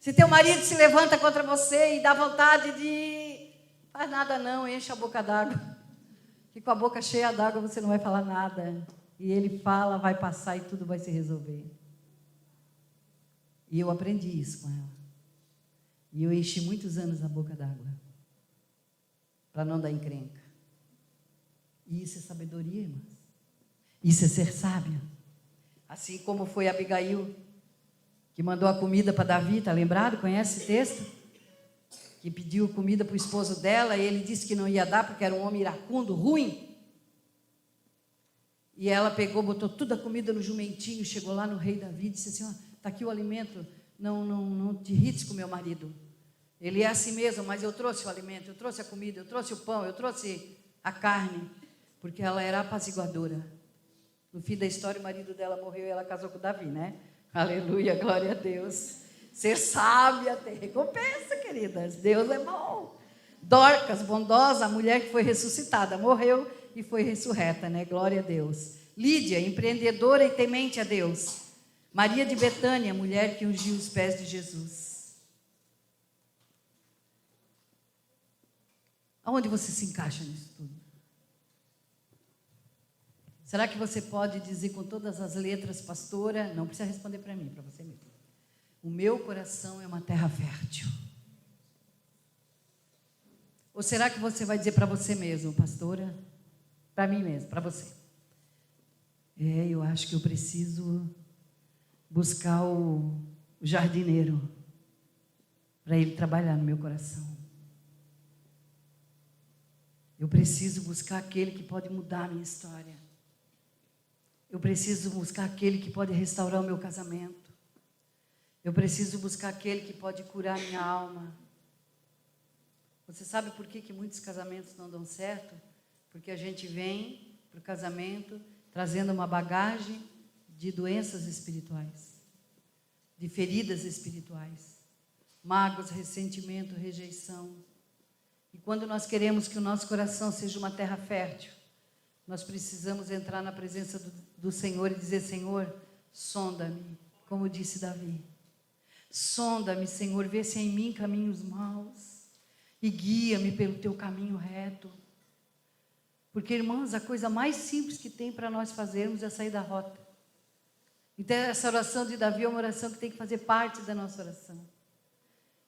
se teu marido se levanta contra você e dá vontade de... faz nada não, enche a boca d'água. Que com a boca cheia d'água você não vai falar nada. E ele fala, vai passar e tudo vai se resolver. E eu aprendi isso com ela. E eu enchi muitos anos a boca d'água. Para não dar encrenca. E isso é sabedoria, irmãs. Isso é ser sábia. Assim como foi Abigail, que mandou a comida para Davi, está lembrado? Conhece esse texto? Que pediu comida para o esposo dela e ele disse que não ia dar porque era um homem iracundo, ruim. E ela pegou, botou toda a comida no jumentinho, chegou lá no rei Davi e disse assim: ó, está aqui o alimento, não te irrites com meu marido. Ele é assim mesmo, mas eu trouxe o alimento, eu trouxe a comida, eu trouxe o pão, eu trouxe a carne, porque ela era apaziguadora. No fim da história, o marido dela morreu e ela casou com Davi, né? Aleluia, glória a Deus. Ser sábia tem recompensa, queridas. Deus é bom. Dorcas, bondosa, a mulher que foi ressuscitada, morreu e foi ressurreta, né? Glória a Deus. Lídia, empreendedora e temente a Deus. Maria de Betânia, mulher que ungiu os pés de Jesus. Aonde você se encaixa nisso tudo? Será que você pode dizer com todas as letras, pastora? Não precisa responder para mim, para você mesmo. O meu coração é uma terra fértil. Ou será que você vai dizer para você mesmo, pastora? Para mim mesmo, para você. Eu acho que eu preciso buscar o jardineiro para ele trabalhar no meu coração. Eu preciso buscar aquele que pode mudar a minha história. Eu preciso buscar aquele que pode restaurar o meu casamento. Eu preciso buscar aquele que pode curar a minha alma. Você sabe por que muitos casamentos não dão certo? Porque a gente vem para o casamento trazendo uma bagagem de doenças espirituais, de feridas espirituais, mágoas, ressentimento, rejeição. E quando nós queremos que o nosso coração seja uma terra fértil, nós precisamos entrar na presença do Senhor e dizer: Senhor, sonda-me, como disse Davi. Sonda-me, Senhor, vê se há em mim caminhos maus e guia-me pelo teu caminho reto. Porque, irmãos, a coisa mais simples que tem para nós fazermos é sair da rota. Então, essa oração de Davi é uma oração que tem que fazer parte da nossa oração.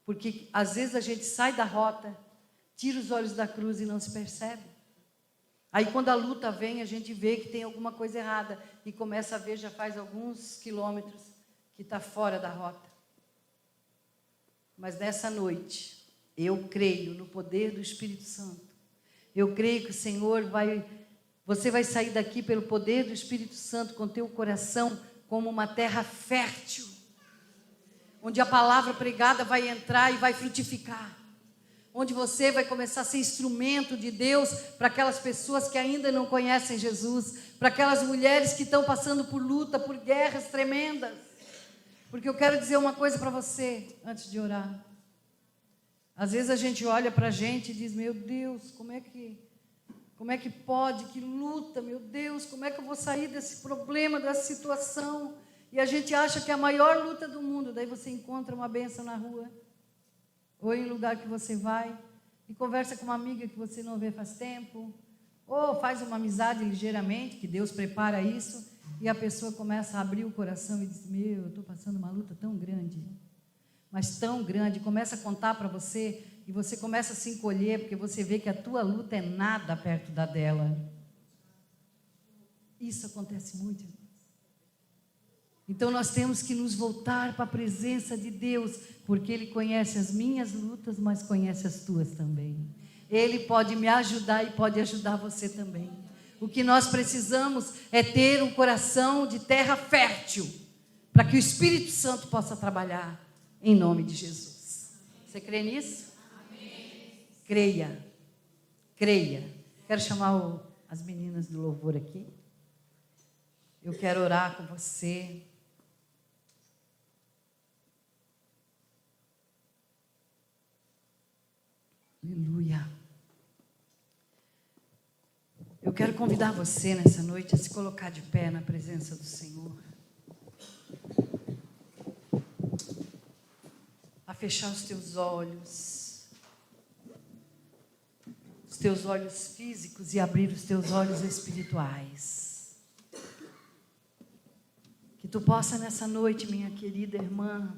Porque, às vezes, a gente sai da rota, tira os olhos da cruz e não se percebe. Aí, quando a luta vem, a gente vê que tem alguma coisa errada e começa a ver, já faz alguns quilômetros, que está fora da rota. Mas nessa noite, eu creio no poder do Espírito Santo. Eu creio que o Senhor vai Você vai sair daqui pelo poder do Espírito Santo com teu coração como uma terra fértil, onde a palavra pregada vai entrar e vai frutificar, onde você vai começar a ser instrumento de Deus para aquelas pessoas que ainda não conhecem Jesus, para aquelas mulheres que estão passando por luta, por guerras tremendas. Porque eu quero dizer uma coisa para você antes de orar. Às vezes a gente olha para a gente e diz: meu Deus, como é que pode, que luta, meu Deus, como é que eu vou sair desse problema, dessa situação? E a gente acha que é a maior luta do mundo. Daí você encontra uma bênção na rua, ou em lugar que você vai, e conversa com uma amiga que você não vê faz tempo, ou faz uma amizade ligeiramente, que Deus prepara isso, e a pessoa começa a abrir o coração e diz: meu, eu estou passando uma luta tão grande, mas tão grande, começa a contar para você, e você começa a se encolher, porque você vê que a tua luta é nada perto da dela. Isso acontece muito, irmãos. Então nós temos que nos voltar para a presença de Deus, porque Ele conhece as minhas lutas, mas conhece as tuas também. Ele pode me ajudar e pode ajudar você também. O que nós precisamos é ter um coração de terra fértil, para que o Espírito Santo possa trabalhar, em nome de Jesus. Você crê nisso? Amém. Creia. Quero chamar as meninas do louvor aqui. Eu quero orar com você. Aleluia. Eu quero convidar você nessa noite a se colocar de pé na presença do Senhor. A fechar os teus olhos físicos, e abrir os teus olhos espirituais. Que tu possa nessa noite, minha querida irmã,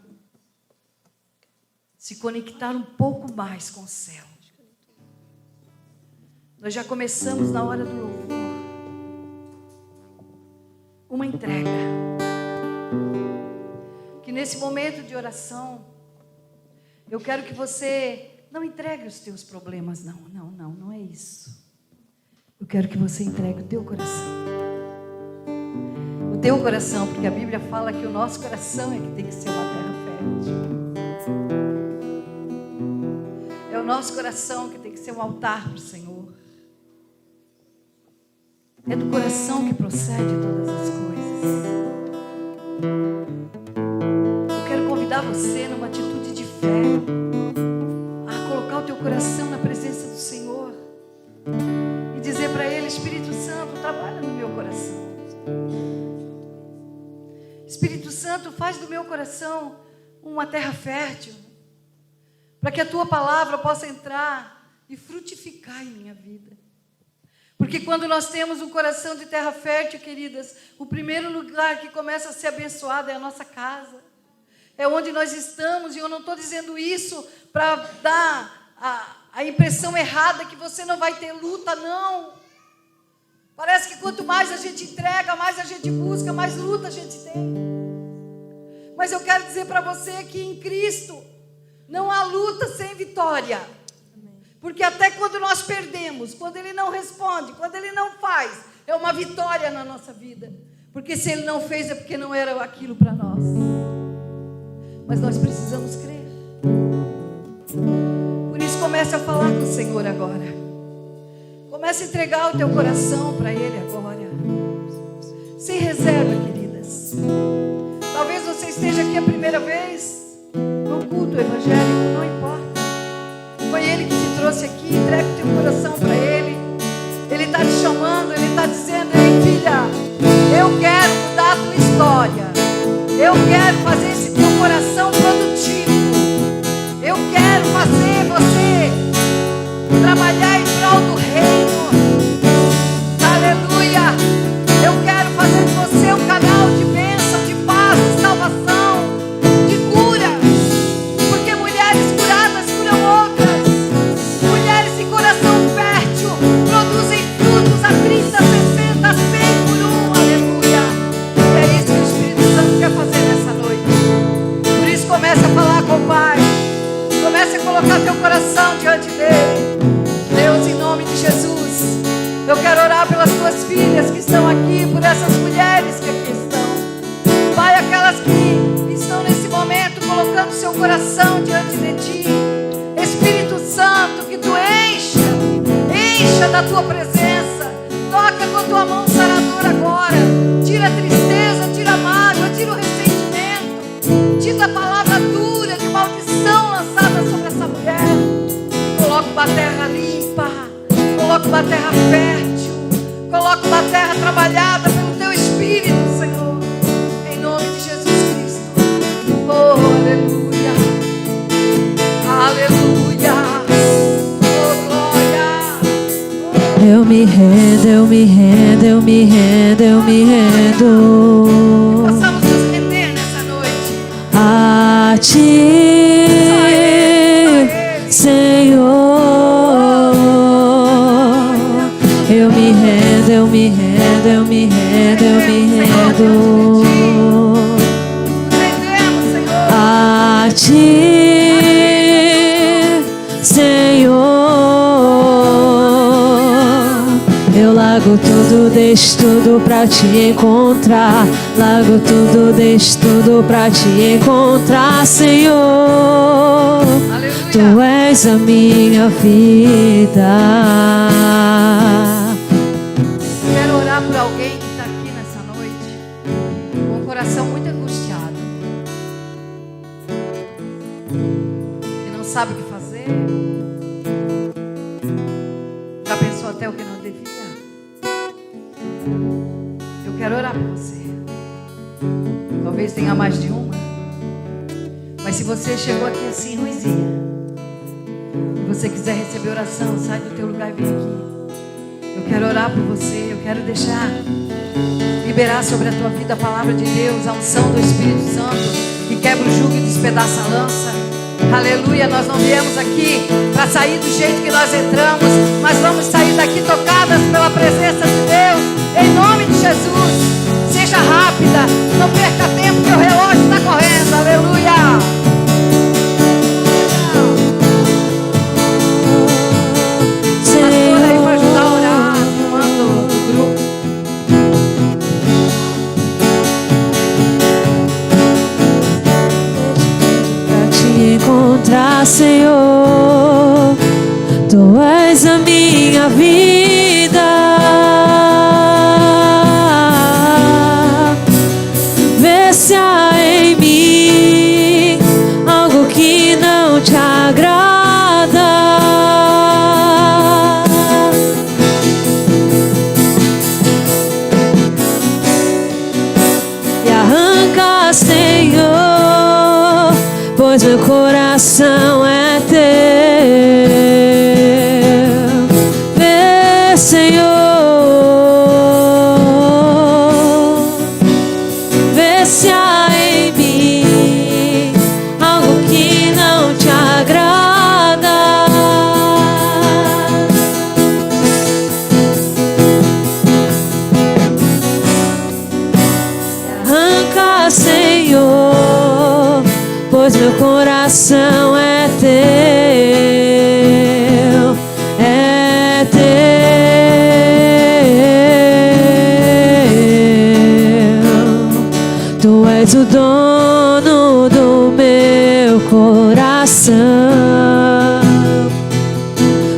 se conectar um pouco mais com o céu. Nós já começamos na hora do louvor uma entrega. Que nesse momento de oração, eu quero que você não entregue os teus problemas, não é isso. Eu quero que você entregue o teu coração. O teu coração, porque a Bíblia fala que o nosso coração é que tem que ser uma terra fértil. É o nosso coração que tem que ser um altar para o Senhor. É do coração que procede todas as coisas. Eu quero convidar você numa atitude de fé a colocar o teu coração na presença do Senhor e dizer para Ele: Espírito Santo, trabalha no meu coração. Espírito Santo, faz do meu coração uma terra fértil, para que a tua palavra possa entrar e frutificar em minha vida. Porque quando nós temos um coração de terra fértil, queridas, o primeiro lugar que começa a ser abençoado é a nossa casa. É onde nós estamos, e eu não estou dizendo isso para dar a impressão errada que você não vai ter luta, não. Parece que quanto mais a gente entrega, mais a gente busca, mais luta a gente tem. Mas eu quero dizer para você que em Cristo não há luta sem vitória. Porque até quando nós perdemos, quando Ele não responde, quando Ele não faz, é uma vitória na nossa vida. Porque se Ele não fez, é porque não era aquilo para nós. Mas nós precisamos crer. Por isso, comece a falar com o Senhor agora. Comece a entregar o teu coração para Ele agora. Sem reserva, queridas. Talvez você esteja aqui a primeira vez no culto evangélico, não importa. Foi Ele que te trouxe aqui. Entrega o teu coração para Ele. Ele está te chamando, Ele está dizendo: ei, filha, eu quero mudar a tua história. Eu quero fazer esse teu coração produtivo. Eu quero fazer você trabalhar em prol do reino. Aleluia. Eu quero fazer de você um canal de bênção, de paz, de salvação, de cura. Porque mulheres curadas curam outras. Mulheres de coração fértil produzem frutos a 30, 60, 100 por um. Aleluia. E é isso que o Espírito Santo quer fazer nessa noite. Por isso, comece a falar com o Pai. Comece a colocar teu coração diante dele. Deus, em nome de Jesus, Eu quero orar pelas tuas filhas que estão aqui, por essas mulheres que aqui estão. Pai, aquelas que estão nesse momento colocando seu coração diante de ti. Espírito Santo, que tu encha da tua presença. Toca com a tua mão saradora agora. Tira a tristeza, tira a mágoa, tira o ressentimento. Tira a palavra dura de maldição lançada sobre essa mulher. Coloca uma terra limpa. Coloca uma terra fértil. Coloca uma terra trabalhada pelo teu Espírito, Senhor. Em nome de Jesus Cristo. Oh, aleluia. Aleluia. Oh, glória. Eu me rendo, eu me rendo, eu me rendo, eu me rendo. Possamos nos render nessa noite. A ti, Senhor. Eu me rendo, eu me rendo, eu me rendo, eu me rendo. A ti, Senhor. Eu largo tudo, deixo tudo pra te encontrar. Largo tudo, deixo tudo pra te encontrar, Senhor. Aleluia. Tu és a minha vida. Quero orar por alguém que está aqui nessa noite com o coração muito angustiado, que não sabe o que fazer, já pensou até o que não devia. Eu quero orar por você. Talvez tenha mais de uma, mas se você chegou aqui assim, ruizinha, e você quiser receber oração, sai do teu lugar e vem aqui. Eu quero orar por você, eu quero liberar sobre a tua vida a palavra de Deus, a unção do Espírito Santo, que quebra o jugo e despedaça a lança. Aleluia, nós não viemos aqui para sair do jeito que nós entramos, mas vamos sair daqui tocadas pela presença de Deus, em nome de Jesus. Seja rápida, não perca tempo que o relógio está correndo, aleluia. Senhor, tu és a minha vida. Vê se há em mim algo que não te agrada e arranca, Senhor, pois meu coração é teu. Vê, Senhor, vê se há em mim algo que não te agrada. Arranca, Senhor, pois meu coração é teu, é teu. Tu és o dono do meu coração.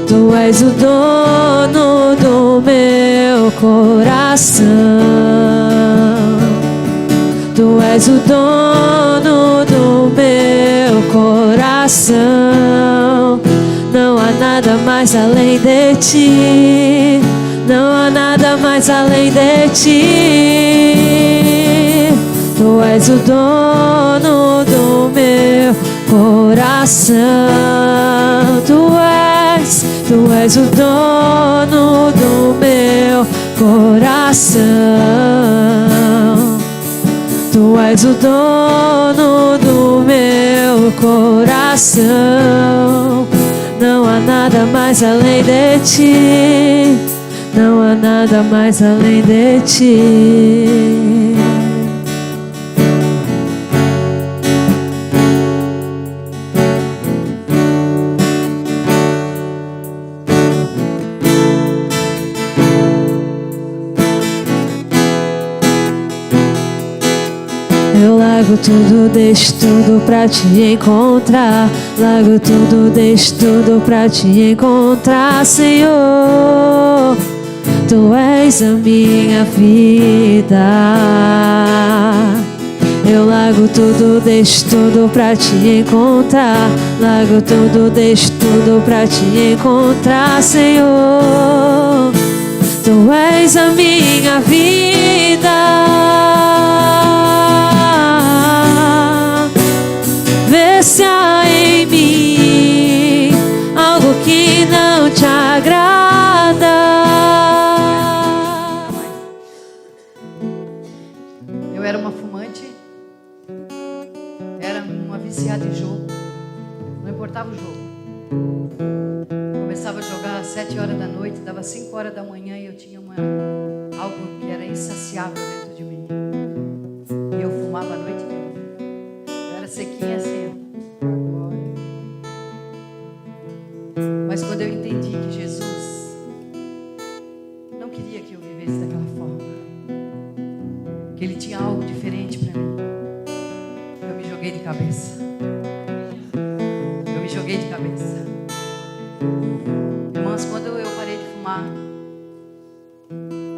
Tu és o dono do meu coração. Tu és o dono do meu coração. Não há nada mais além de ti. Não há nada mais além de ti. Tu és o dono do meu coração. Tu és o dono do meu coração. Tu és o dono do meu coração. Não há nada mais além de ti. Não há nada mais além de ti. Largo tudo, deixo tudo pra te encontrar. Largo tudo, deixo tudo pra te encontrar, Senhor. Tu és a minha vida. Eu largo tudo, deixo tudo pra te encontrar. Largo tudo, deixo tudo pra te encontrar, Senhor. Tu és a minha vida. Vê se há em mim algo que não te agrada. Eu era uma fumante, era uma viciada em jogo, não importava o jogo. Começava a jogar às 7 horas da noite, dava 5 horas da manhã e eu tinha algo que era insaciável dentro de mim. E eu fumava a noite inteira. Eu era sequinha assim, ó. Mas quando eu entendi que Jesus não queria que eu vivesse daquela forma, que Ele tinha algo diferente para mim, eu me joguei de cabeça. Eu me joguei de cabeça. Irmãs, quando eu parei de fumar,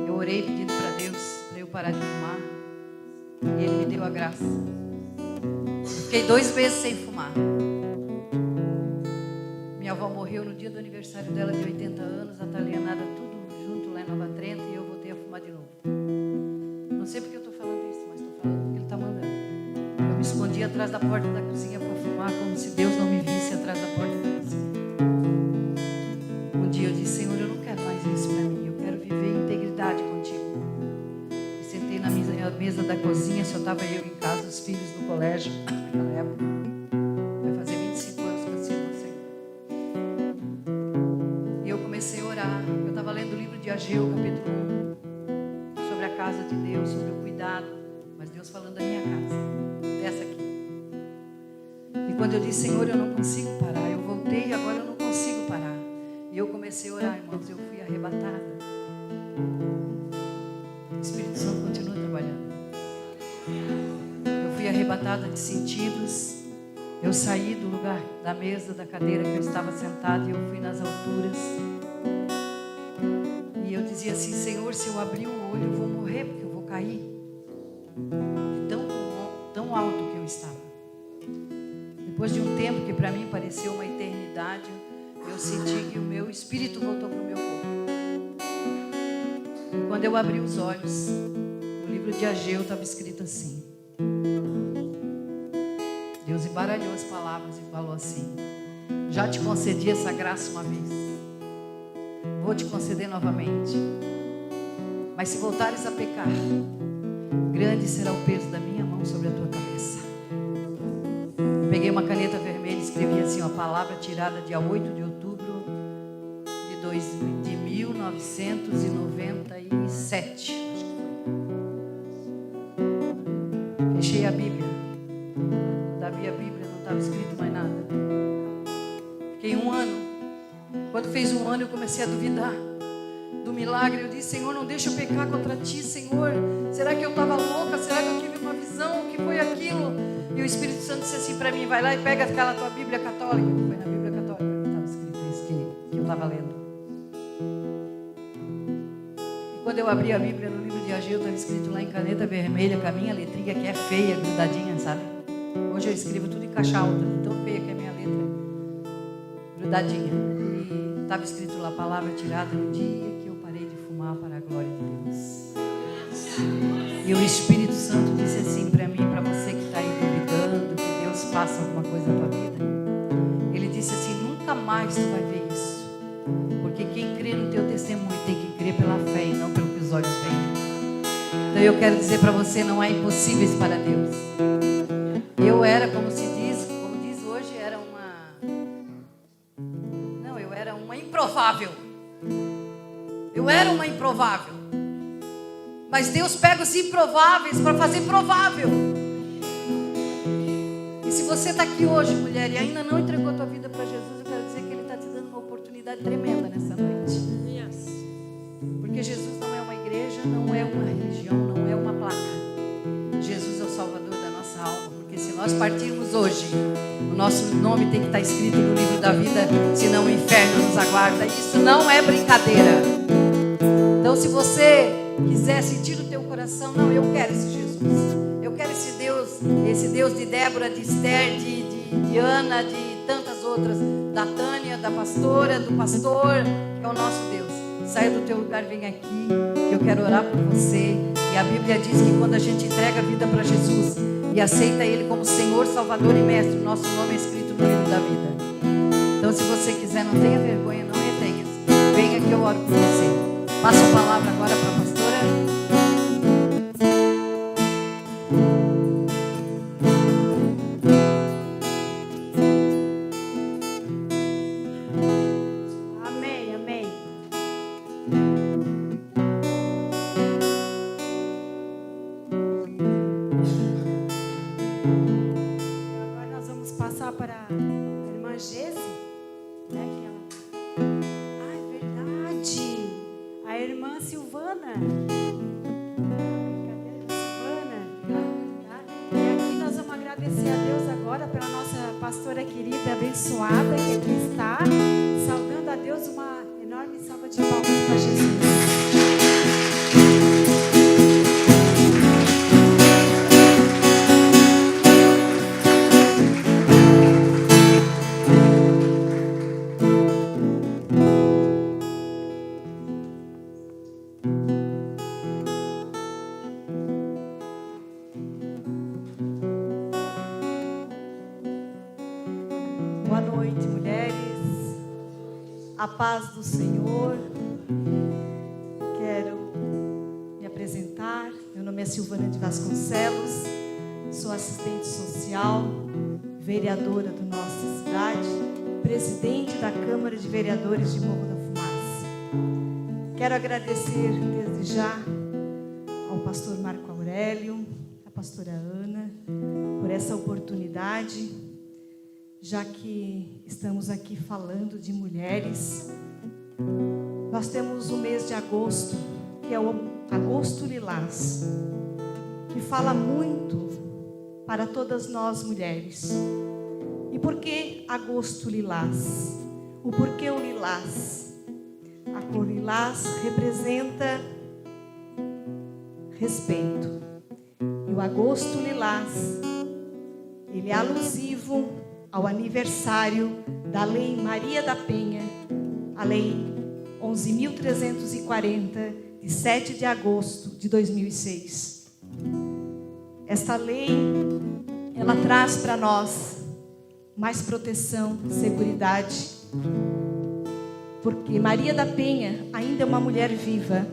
eu orei pedindo para Deus para eu parar de fumar, e Ele me deu a graça. Eu fiquei 2 meses sem fumar. Minha avó morreu no dia do aniversário dela de 80 anos, a Talianada, tudo junto lá em Nova Trento, e eu voltei a fumar de novo. Não sei porque eu estou falando isso, mas estou falando porque Ele está mandando. Eu me escondi atrás da porta da cozinha para fumar, como se Deus não me visse atrás da porta da cozinha. Um dia eu disse: Senhor, eu não quero mais isso para mim, eu quero viver em integridade contigo. E sentei na mesa da cozinha, só estava eu em casa, os filhos no colégio, naquela época. Vai fazer 25 anos que eu sirvo ao Senhor. E eu comecei a orar. Eu estava lendo o livro de Ageu, capítulo 1, sobre a casa de Deus, sobre o cuidado, mas Deus falando da minha casa, dessa aqui. E quando eu disse: Senhor, eu não consigo parar, eu voltei e agora eu não consigo parar. E eu comecei a orar, irmãos, eu fui arrebatada. O Espírito Santo continua trabalhando. Eu fui arrebatada de sentidos. Eu saí do lugar, da mesa, da cadeira que eu estava sentada, e eu fui nas alturas. E eu dizia assim: Senhor, se eu abrir o olho, eu vou morrer, porque eu vou cair. De tão alto que eu estava. Depois de um tempo que para mim pareceu uma eternidade, eu senti que o meu espírito voltou para o meu corpo. E quando eu abri os olhos, no livro de Ageu estava escrito assim. Deus embaralhou as palavras e falou assim: já te concedi essa graça uma vez, vou te conceder novamente. Mas se voltares a pecar, grande será o peso da minha mão sobre a tua cabeça. Eu peguei uma caneta vermelha e escrevi assim, a palavra tirada dia 8 de outubro de 1997. Acho que foi. Fechei a Bíblia. Da minha Bíblia não estava escrito mais nada. Fiquei 1 ano. Quando fez 1 ano eu comecei a duvidar do milagre. Eu disse: Senhor, não deixa eu pecar contra ti, Senhor. Será que eu estava louca? Será que eu tive uma visão? O que foi aquilo? E o Espírito Santo disse assim para mim: vai lá e pega aquela tua Bíblia católica. Foi na Bíblia católica que estava escrito isso que eu estava lendo. E quando eu abri a Bíblia no livro de Ageu, estava escrito lá em caneta vermelha, com a minha letrinha que é feia, grudadinha, sabe? Hoje eu escrevo tudo em caixa alta, tão feia que é a minha letra, grudadinha. E estava escrito lá: palavra tirada no dia que eu parei de fumar para a glória de Deus. E o Espírito Santo disse assim para mim, para você que está aí duvidando que Deus faça alguma coisa na tua vida. Ele disse assim: nunca mais tu vai ver isso, porque quem crê no teu testemunho tem que crer pela fé e não pelo que os olhos veem. Então eu quero dizer para você: não há impossíveis para Deus. Eu era, como diz hoje, eu era uma improvável. Eu era uma improvável. Mas Deus pega os improváveis para fazer provável. E se você está aqui hoje, mulher, e ainda não entregou a tua vida para Jesus, eu quero dizer que Ele está te dando uma oportunidade tremenda nessa noite. Porque Jesus não é uma igreja, não é uma religião, não é uma placa. Jesus é o Salvador da nossa alma. nosso nome tem que estar escrito no livro da vida, senão o inferno nos aguarda. Isso não é brincadeira. Então, se você quiser sentir no teu coração, não, eu quero esse Jesus, eu quero esse Deus de Débora, de Esther, de Ana, de tantas outras, da Tânia, da pastora, do pastor, que é o nosso Deus. Saia do teu lugar, vem aqui, que eu quero orar por você. E a Bíblia diz que quando a gente entrega a vida para Jesus e aceita Ele como Senhor, Salvador e Mestre, nosso nome é escrito no livro da vida. Então, se você quiser, não tenha vergonha, não retenha. Venha que eu oro por você. Passo a palavra agora para a pastora. Amém, amém. Agora nós vamos passar para a irmã Gese, né? Ah, é verdade. A irmã Silvana. Cadê a Silvana? Tá? E aqui nós vamos agradecer a Deus agora pela nossa pastora querida, abençoada, que aqui está, saudando a Deus. Uma enorme salva de palmas para Jesus. Boa noite, mulheres. A paz do Senhor. Quero me apresentar. Meu nome é Silvana de Vasconcelos. Sou assistente social, vereadora da nossa cidade, presidente da Câmara de Vereadores de Morro da Fumaça. Quero agradecer desde já ao pastor Marco Aurélio, à pastora Ana, por essa oportunidade, já que estamos aqui falando de mulheres. Nós temos o mês de agosto, que é o Agosto Lilás, que fala muito para todas nós mulheres. E por que Agosto Lilás? O porquê o lilás? A cor lilás representa respeito. E o Agosto Lilás, ele é alusivo ao aniversário da Lei Maria da Penha, a Lei 11.340, de 7 de agosto de 2006. Esta lei, ela traz para nós mais proteção, seguridade, porque Maria da Penha ainda é uma mulher viva,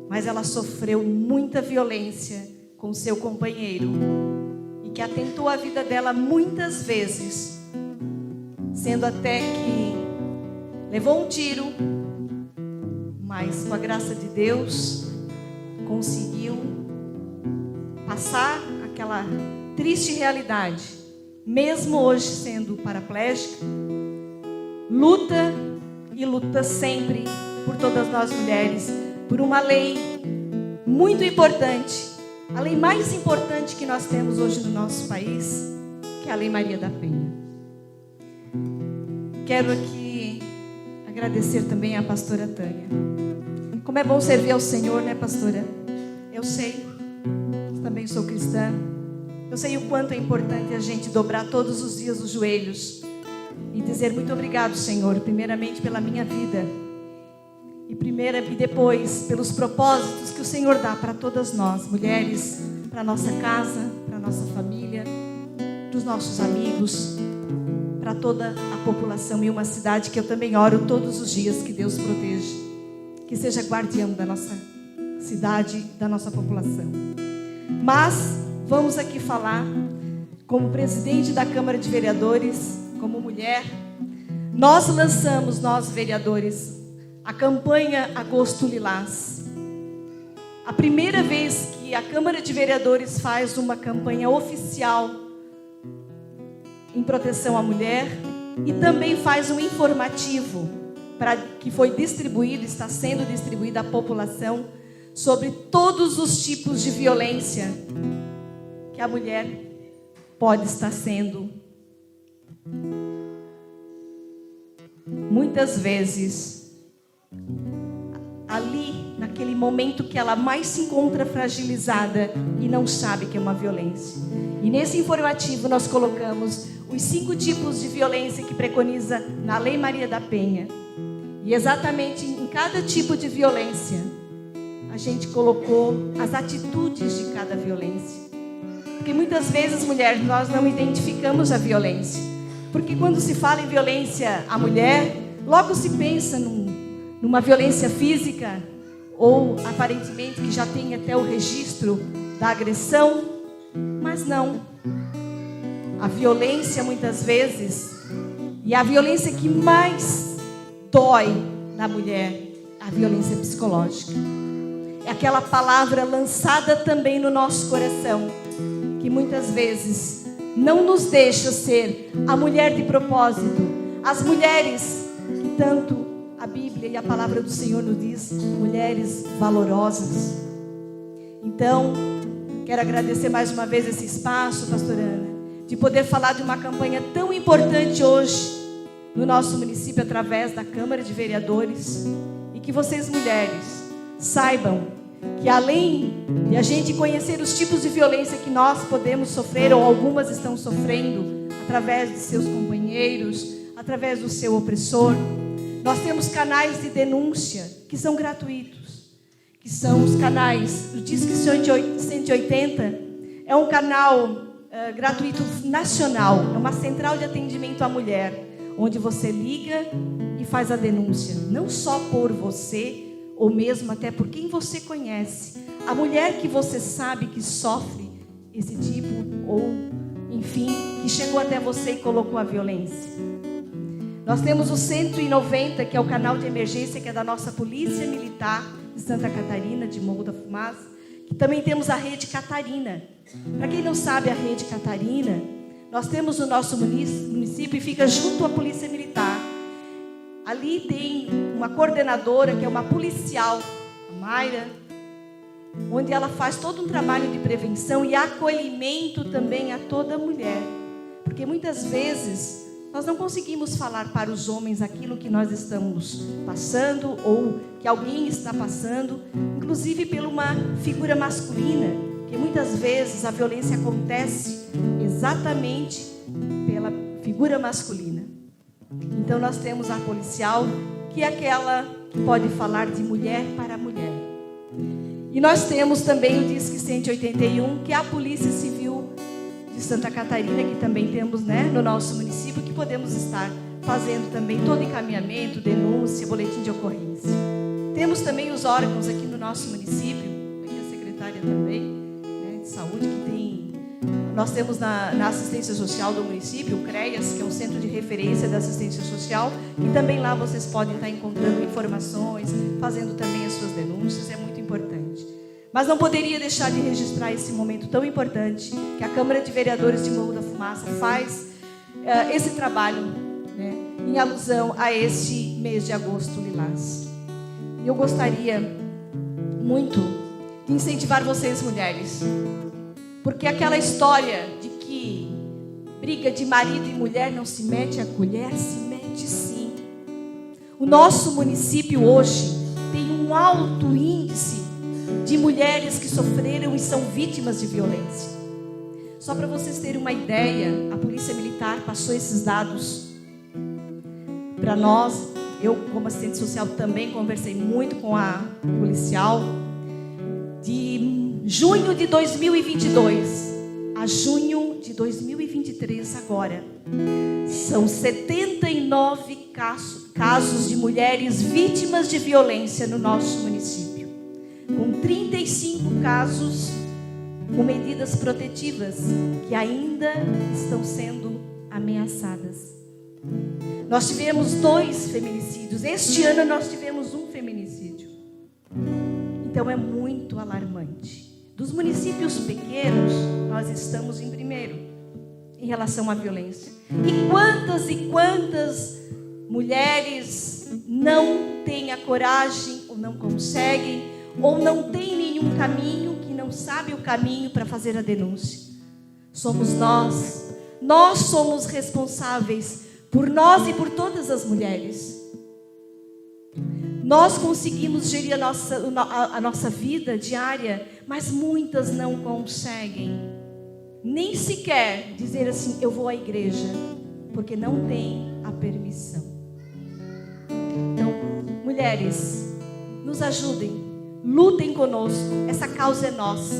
mas ela sofreu muita violência com seu companheiro, que atentou a vida dela muitas vezes, sendo até que levou um tiro, mas com a graça de Deus conseguiu passar aquela triste realidade, mesmo hoje sendo paraplégica. Luta e luta sempre por todas nós mulheres, por uma lei muito importante, a lei mais importante que nós temos hoje no nosso país, que é a Lei Maria da Penha. Quero aqui agradecer também à pastora Tânia. Como é bom servir ao Senhor, né, pastora? Eu sei, também sou cristã. Eu sei o quanto é importante a gente dobrar todos os dias os joelhos e dizer muito obrigado, Senhor, primeiramente pela minha vida. E depois pelos propósitos que o Senhor dá para todas nós, mulheres, para a nossa casa, para a nossa família, para os nossos amigos, para toda a população e uma cidade que eu também oro todos os dias que Deus proteja, que seja guardião da nossa cidade, da nossa população. Mas vamos aqui falar, como presidente da Câmara de Vereadores, como mulher, nós lançamos, nós vereadores, a campanha Agosto Lilás. A primeira vez que a Câmara de Vereadores faz uma campanha oficial em proteção à mulher e também faz um informativo que foi distribuído, está sendo distribuído à população sobre todos os tipos de violência que a mulher pode estar sendo Muitas vezes, ali, naquele momento que ela mais se encontra fragilizada e não sabe que é uma violência. E nesse informativo nós colocamos os 5 tipos de violência que preconiza na Lei Maria da Penha. E exatamente em cada tipo de violência, a gente colocou as atitudes de cada violência. Porque muitas vezes, mulher, nós não identificamos a violência. Porque quando se fala em violência à mulher, logo se pensa numa violência física, ou aparentemente que já tem até o registro da agressão, mas não. A violência muitas vezes, e a violência que mais dói na mulher, a violência psicológica. É aquela palavra lançada também no nosso coração, que muitas vezes não nos deixa ser a mulher de propósito, as mulheres que tanto a Bíblia e a palavra do Senhor nos diz, mulheres valorosas. Então, quero agradecer mais uma vez esse espaço, pastora Ana, de poder falar de uma campanha tão importante hoje no nosso município através da Câmara de Vereadores, e que vocês, mulheres, saibam que além de a gente conhecer os tipos de violência que nós podemos sofrer, ou algumas estão sofrendo, através de seus companheiros, através do seu opressor, nós temos canais de denúncia que são gratuitos, que são os canais, o Disque 180 é um canal gratuito nacional, é uma central de atendimento à mulher, onde você liga e faz a denúncia, não só por você, ou mesmo até por quem você conhece, a mulher que você sabe que sofre esse tipo, ou enfim, que chegou até você e colocou a violência. Nós temos o 190, que é o canal de emergência, que é da nossa Polícia Militar de Santa Catarina, de Morro da Fumaça, que também temos a Rede Catarina. Para quem não sabe, a Rede Catarina, nós temos o nosso município e fica junto à Polícia Militar. Ali tem uma coordenadora, que é uma policial, a Mayra, onde ela faz todo um trabalho de prevenção e acolhimento também a toda mulher. Porque muitas vezes nós não conseguimos falar para os homens aquilo que nós estamos passando ou que alguém está passando, inclusive por uma figura masculina, que muitas vezes a violência acontece exatamente pela figura masculina. Então nós temos a policial, que é aquela que pode falar de mulher para mulher. E nós temos também o Disque 181, que é a Polícia Civil de Santa Catarina, que também temos, no nosso município, que podemos estar fazendo também todo encaminhamento, denúncia, boletim de ocorrência. Temos também os órgãos aqui no nosso município, aqui a secretária também, de saúde, que tem... Nós temos na assistência social do município, o CREAS, que é um centro de referência da assistência social, e também lá vocês podem estar encontrando informações, fazendo também as suas denúncias, é muito importante. Mas não poderia deixar de registrar esse momento tão importante que a Câmara de Vereadores de Morro da Fumaça faz esse trabalho, em alusão a este mês de agosto lilás. E eu gostaria muito de incentivar vocês, mulheres, porque aquela história de que briga de marido e mulher não se mete a colher, se mete sim. O nosso município hoje tem um alto índice de mulheres que sofreram e são vítimas de violência. Só para vocês terem uma ideia, a Polícia Militar passou esses dados para nós. Eu, como assistente social, também conversei muito com a policial. De junho de 2022 a junho de 2023 agora, são 79 casos de mulheres vítimas de violência no nosso município, com 35 casos com medidas protetivas que ainda estão sendo ameaçadas. Nós tivemos 2 feminicídios. Este ano nós tivemos 1 feminicídio. Então é muito alarmante. Dos municípios pequenos, nós estamos em primeiro em relação à violência. E quantas mulheres não têm a coragem, ou não conseguem, ou não têm nenhum caminho, que não sabe o caminho para fazer a denúncia. Somos nós, Nós somos responsáveis por nós e por todas as mulheres. Nós conseguimos gerir a nossa vida diária, mas muitas não conseguem. Nem sequer dizer assim, eu vou à igreja, porque não tem a permissão. Então, mulheres, nos ajudem, lutem conosco, essa causa é nossa.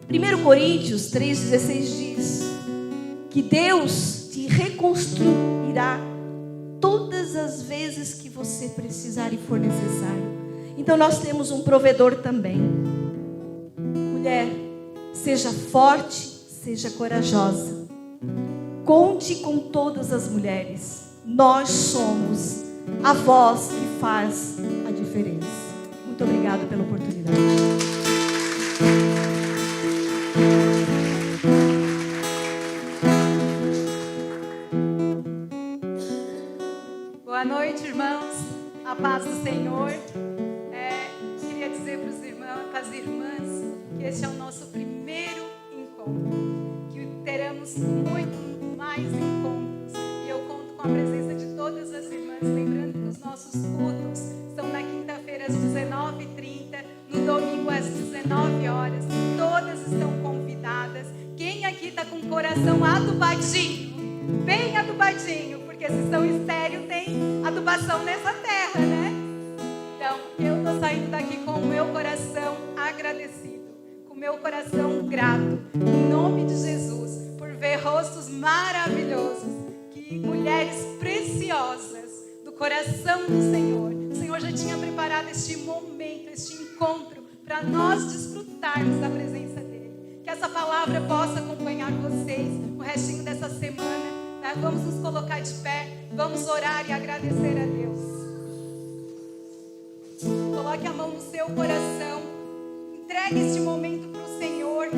1 Coríntios 3,16 diz que Deus te reconstruirá todas as vezes que você precisar e for necessário. Então nós temos um provedor também. Mulher, seja forte, seja corajosa. Conte com todas as mulheres. Nós somos a voz que faz a diferença. Muito obrigada pela oportunidade. Boa noite, irmãos. A paz do Senhor. Queria dizer para os irmãos, para as irmãs, que este é o nosso primeiro encontro. Que teremos muito mais encontros. E eu conto com a presença de todas as irmãs. Lembrando que os nossos cultos são na quinta-feira às 19h30, no domingo às 19 horas. Todas estão convidadas. Quem aqui está com o coração adubadinho? Bem adubadinho, porque se são estéreo tem adubação nessa terra, né? Então, eu estou saindo daqui com o meu coração agradecido, com o meu coração grato, em nome de Jesus, por ver rostos maravilhosos, que mulheres preciosas do coração do Senhor. O Senhor já tinha preparado este momento, este encontro, para nós desfrutarmos da presença dEle. Que essa palavra possa acompanhar vocês o restinho dessa semana. Vamos nos colocar de pé, vamos orar e agradecer a Deus. Coloque a mão no seu coração, entregue este momento para o Senhor.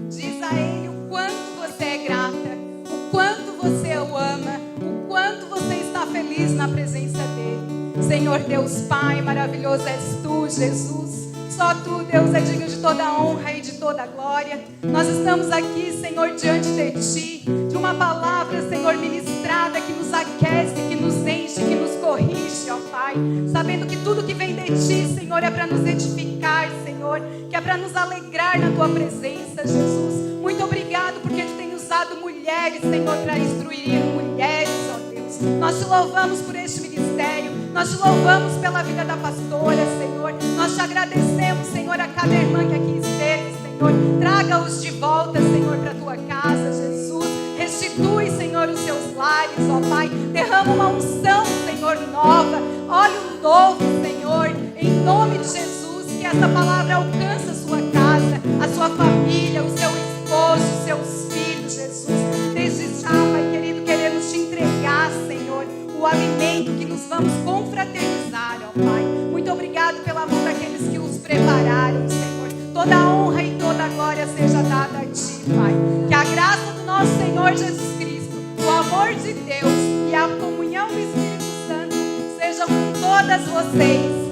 Diz a Ele o quanto você é grata, o quanto você o ama, o quanto você está feliz na presença dEle. Senhor Deus Pai, maravilhoso és Tu, Jesus. Só Tu, Deus, é digno de toda a honra e de toda a glória. Nós estamos aqui, Senhor, diante de Ti, de uma palavra, Senhor, ministrada, que nos aquece, que nos enche, que nos corrige, ó Pai. Sabendo que tudo que vem de Ti, Senhor, é para nos edificar, Senhor, que é para nos alegrar na Tua presença, Jesus. Muito obrigado porque Tu tem usado mulheres, Senhor, para instruir mulheres, ó Deus. Nós Te louvamos por este ministério. Nós Te louvamos pela vida da pastora, Senhor. Nós Te agradecemos, Senhor, a cada irmã que aqui esteve, Senhor. Traga-os de volta, Senhor, para a Tua casa, Jesus. Restitui, Senhor, os seus lares, ó Pai. Derrama uma unção, Senhor, nova. Óleo novo, Senhor. Em nome de Jesus, que essa palavra alcance a sua casa, a sua família, o seu esposo, os seus filhos, Jesus. Desde já, Pai querido, queremos Te entregar, Senhor, o alimento que nos vamos confraternizar, ó Pai. Muito obrigado pela mão daqueles que os prepararam, Senhor. Toda a honra e toda a glória seja dada a Ti, Pai. Que a graça do nosso Senhor Jesus Cristo, o amor de Deus e a comunhão do Espírito Santo sejam com todas vocês,